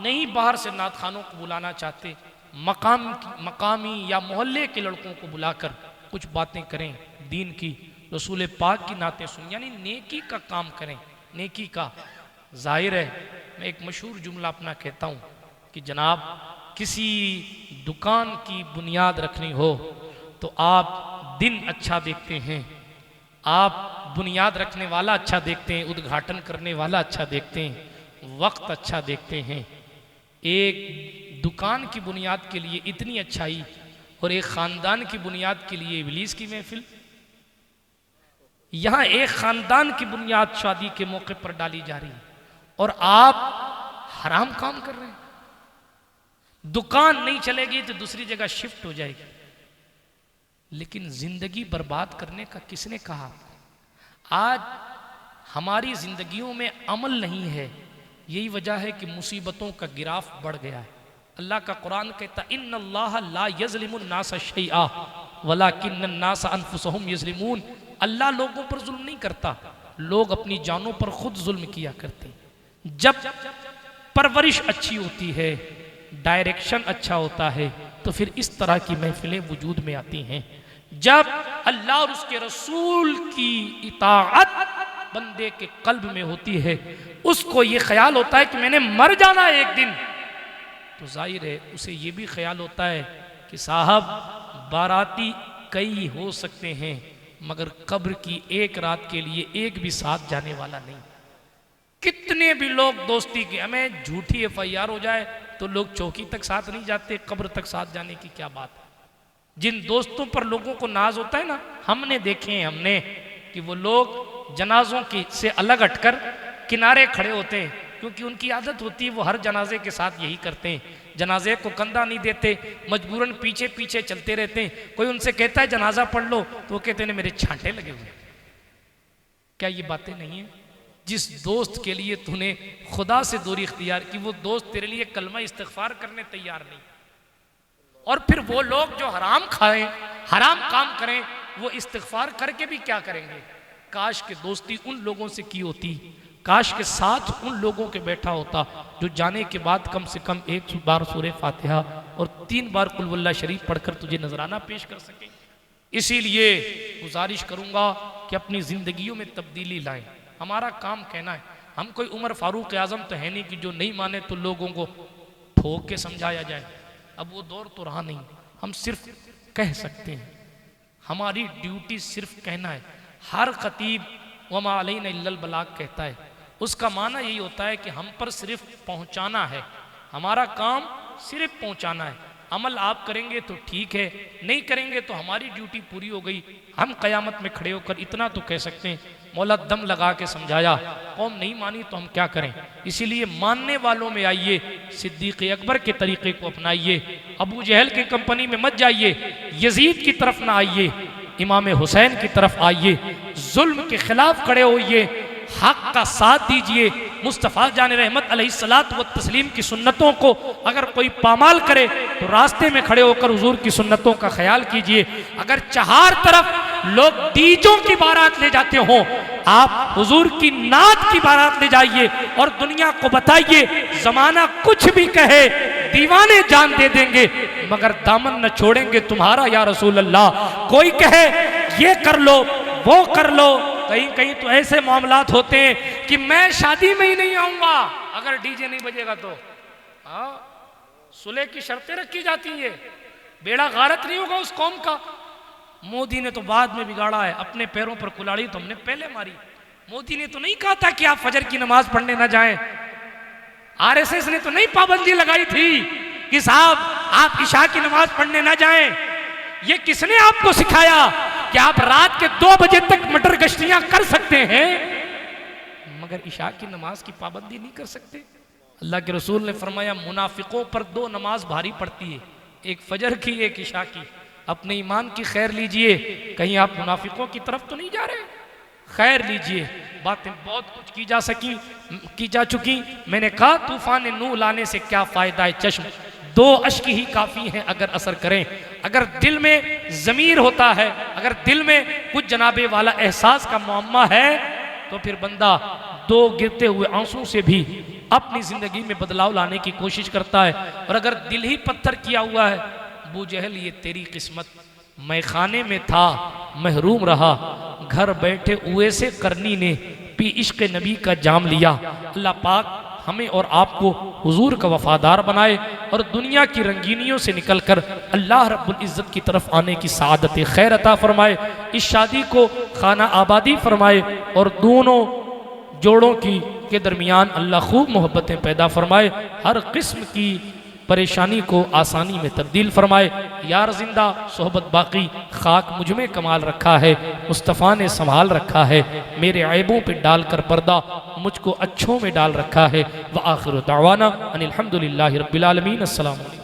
नहीं बाहर से नात खानों को बुलाना चाहते, मकामी या मोहल्ले के लड़कों को बुलाकर कुछ बातें करें दीन की, रसूल पाक की नातें सुन, यानी नेकी का काम करें, नेकी का। जाहिर है, मैं एक मशहूर जुमला अपना कहता हूँ कि जनाब किसी दुकान की बुनियाद रखनी हो तो आप दिन अच्छा देखते हैं, आप बुनियाद रखने वाला अच्छा देखते हैं, उद्घाटन करने वाला अच्छा देखते हैं, वक्त अच्छा देखते हैं। एक दुकान की बुनियाद के लिए इतनी अच्छाई और एक ख़ानदान की बुनियाद के लिए इब्लीस की महफिल। यहाँ एक ख़ानदान की बुनियाद शादी के मौके पर डाली जा रही है और आप हराम काम कर रहे हैं। दुकान नहीं चलेगी तो दूसरी जगह शिफ्ट हो जाएगी, लेकिन जिंदगी बर्बाद करने का किसने कहा? आज हमारी जिंदगियों में अमल नहीं है, यही वजह है कि मुसीबतों का गिराफ बढ़ गया है। अल्लाह का कुरान कहता इन्नल्लाह ला यज़लिमुन नासा शैआ वलाकिन्नन नासा अनफुसहुम यज़लिमून। अल्लाह लोगों पर जुल्म नहीं करता, लोग अपनी जानों पर खुद जुल्म किया करते हैं। जब परवरिश अच्छी होती है, डायरेक्शन अच्छा होता है, तो फिर इस तरह की महफिलें वजूद में आती हैं। जब अल्लाह और उसके रसूल की इताअत बंदे के कल्ब में होती है, उसको ये ख्याल होता है कि मैंने मर जाना है एक दिन, तो जाहिर है उसे ये भी ख्याल होता है कि साहब बाराती कई हो सकते हैं मगर कब्र की एक रात के लिए एक भी साथ जाने वाला नहीं। कितने भी लोग दोस्ती के, हमें झूठी FIR हो जाए तो लोग चौकी तक साथ नहीं जाते, कब्र तक साथ जाने की क्या बात है। जिन दोस्तों पर लोगों को नाज होता है ना, हमने देखे हैं हमने कि वो लोग जनाजों की से अलग हटकर किनारे खड़े होते हैं, क्योंकि उनकी आदत होती है वो हर जनाजे के साथ यही करते हैं, जनाजे को कंधा नहीं देते, मजबूरन पीछे पीछे चलते रहते हैं। कोई उनसे कहता है जनाजा पढ़ लो तो वो कहते हैं मेरे छांटे लगे हुए। क्या ये बातें नहीं है? जिस दोस्त के लिए तूने खुदा से दूरी इख्तियार की, वो दोस्त तेरे लिए कलमा इस्तिग़फ़ार करने तैयार नहीं। और फिर वो लोग जो हराम खाएं, हराम काम करें, वो इस्तिग़फ़ार करके भी क्या करेंगे? काश के दोस्ती उन लोगों से की होती, काश के साथ उन लोगों के बैठा होता जो जाने के बाद कम से कम 1 बार सूरह फातिहा और 3 बार कुल वल्लाह शरीफ पढ़कर तुझे नजराना पेश कर सके। इसीलिए गुजारिश करूंगा कि अपनी जिंदगियों में तब्दीली लाएं। हमारा काम कहना है, हम कोई उमर फारूक आजम तो है नहीं कि जो नहीं माने तो लोगों को ठोक के समझाया जाए। अब वो दौर तो रहा नहीं, हम सिर्फ कह सकते हैं, हमारी ड्यूटी सिर्फ कहना है। हर खतीब वमा अलैना इल्लल बलाग कहता है, उसका माना यही होता है कि हम पर सिर्फ पहुंचाना है, हमारा काम सिर्फ पहुंचाना है। अमल आप करेंगे तो ठीक है, नहीं करेंगे तो हमारी ड्यूटी पूरी हो गई। हम क़यामत में खड़े होकर इतना तो कह सकते हैं मौला दम लगा के समझाया, कौम नहीं मानी तो हम क्या करें। इसीलिए मानने वालों में आइए, सिद्दीक़ अकबर के तरीक़े को अपनाइए, अबू जहल की कंपनी में मत जाइए, यजीद की तरफ ना आइए, इमाम हुसैन की तरफ आइए, जुल्म के खिलाफ खड़े होइए, हक का साथ दीजिए। मुस्तफ़ा जान रहमत अलैहिस्सलात व तस्लीम की सुन्नतों को अगर कोई पामाल करे तो रास्ते में खड़े होकर हुजूर की सुन्नतों का ख्याल कीजिए। अगर चार तरफ लोग डीजों की बारात ले जाते हो, आप हुजूर की नात की बारात ले जाइए और दुनिया को बताइए जमाना कुछ भी कहे, दीवाने जान दे देंगे मगर दामन न छोड़ेंगे तुम्हारा या रसूल अल्लाह। कोई कहे ये कर लो वो कर लो, कहीं कहीं तो ऐसे मामलात होते हैं कि मैं शादी में ही नहीं आऊंगा अगर डीजे नहीं बजेगा तो। हाँ, सुलह की शर्तें रखी जाती है, बेड़ा गारत नहीं होगा उस कौम का। मोदी ने तो बाद में बिगाड़ा है, अपने पैरों पर कुल्हाड़ी तो हमने पहले मारी। मोदी ने तो नहीं कहा था कि आप फजर की नमाज पढ़ने ना जाएं, RSS ने तो नहीं पाबंदी लगाई थी कि साहब आप इशा की नमाज पढ़ने ना जाएं। ये किसने आपको सिखाया कि आप रात के 2 बजे तक मटर गश्तियां कर सकते हैं मगर इशा की नमाज की पाबंदी नहीं कर सकते? अल्लाह के रसूल ने फरमाया मुनाफिकों पर 2 नमाज भारी पड़ती है, एक फजर की एक इशा की। अपने ईमान की खैर लीजिए, कहीं आप मुनाफिकों की तरफ तो नहीं जा रहे। खैर लीजिए, बातें बहुत कुछ की जा चुकी। मैंने कहा तूफान नूह लाने से क्या फायदा है चश्म, 2 अश्क ही काफ़ी हैं अगर असर करें। अगर दिल में ज़मीर होता है, अगर दिल में कुछ जनाबे वाला एहसास का मुअम्मा है तो फिर बंदा 2 गिरते हुए आंसू से भी अपनी ज़िंदगी में बदलाव लाने की कोशिश करता है। और अगर दिल ही पत्थर किया हुआ है, अबू जहल ये तेरी किस्मत, मैं खाने में था महरूम रहा, घर बैठे हुए से करनी ने पी इश्क नबी का जाम लिया। अल्लाह पाक हमें और आपको हुजूर का वफादार बनाए और दुनिया की रंगीनियों से निकलकर अल्लाह रब्बुल इज़्ज़त की तरफ आने की सआदत खैर अता फरमाए। इस शादी को खाना आबादी फरमाए और दोनों जोड़ों के दरमियान अल्लाह खूब मोहब्बतें पैदा फरमाए, हर किस्म की परेशानी को आसानी में तब्दील फरमाए। यार जिंदा सोहबत बाकी, खाक मुझ में कमाल रखा है, मुस्तफ़ा ने संभाल रखा है, मेरे ऐबों पे डालकर पर्दा मुझको अच्छों में डाल रखा है। व आखिर दावाना अनिल हम्दुलिल्लाहि रब्बिल आलमीन। अस्सलाम वालेकुम।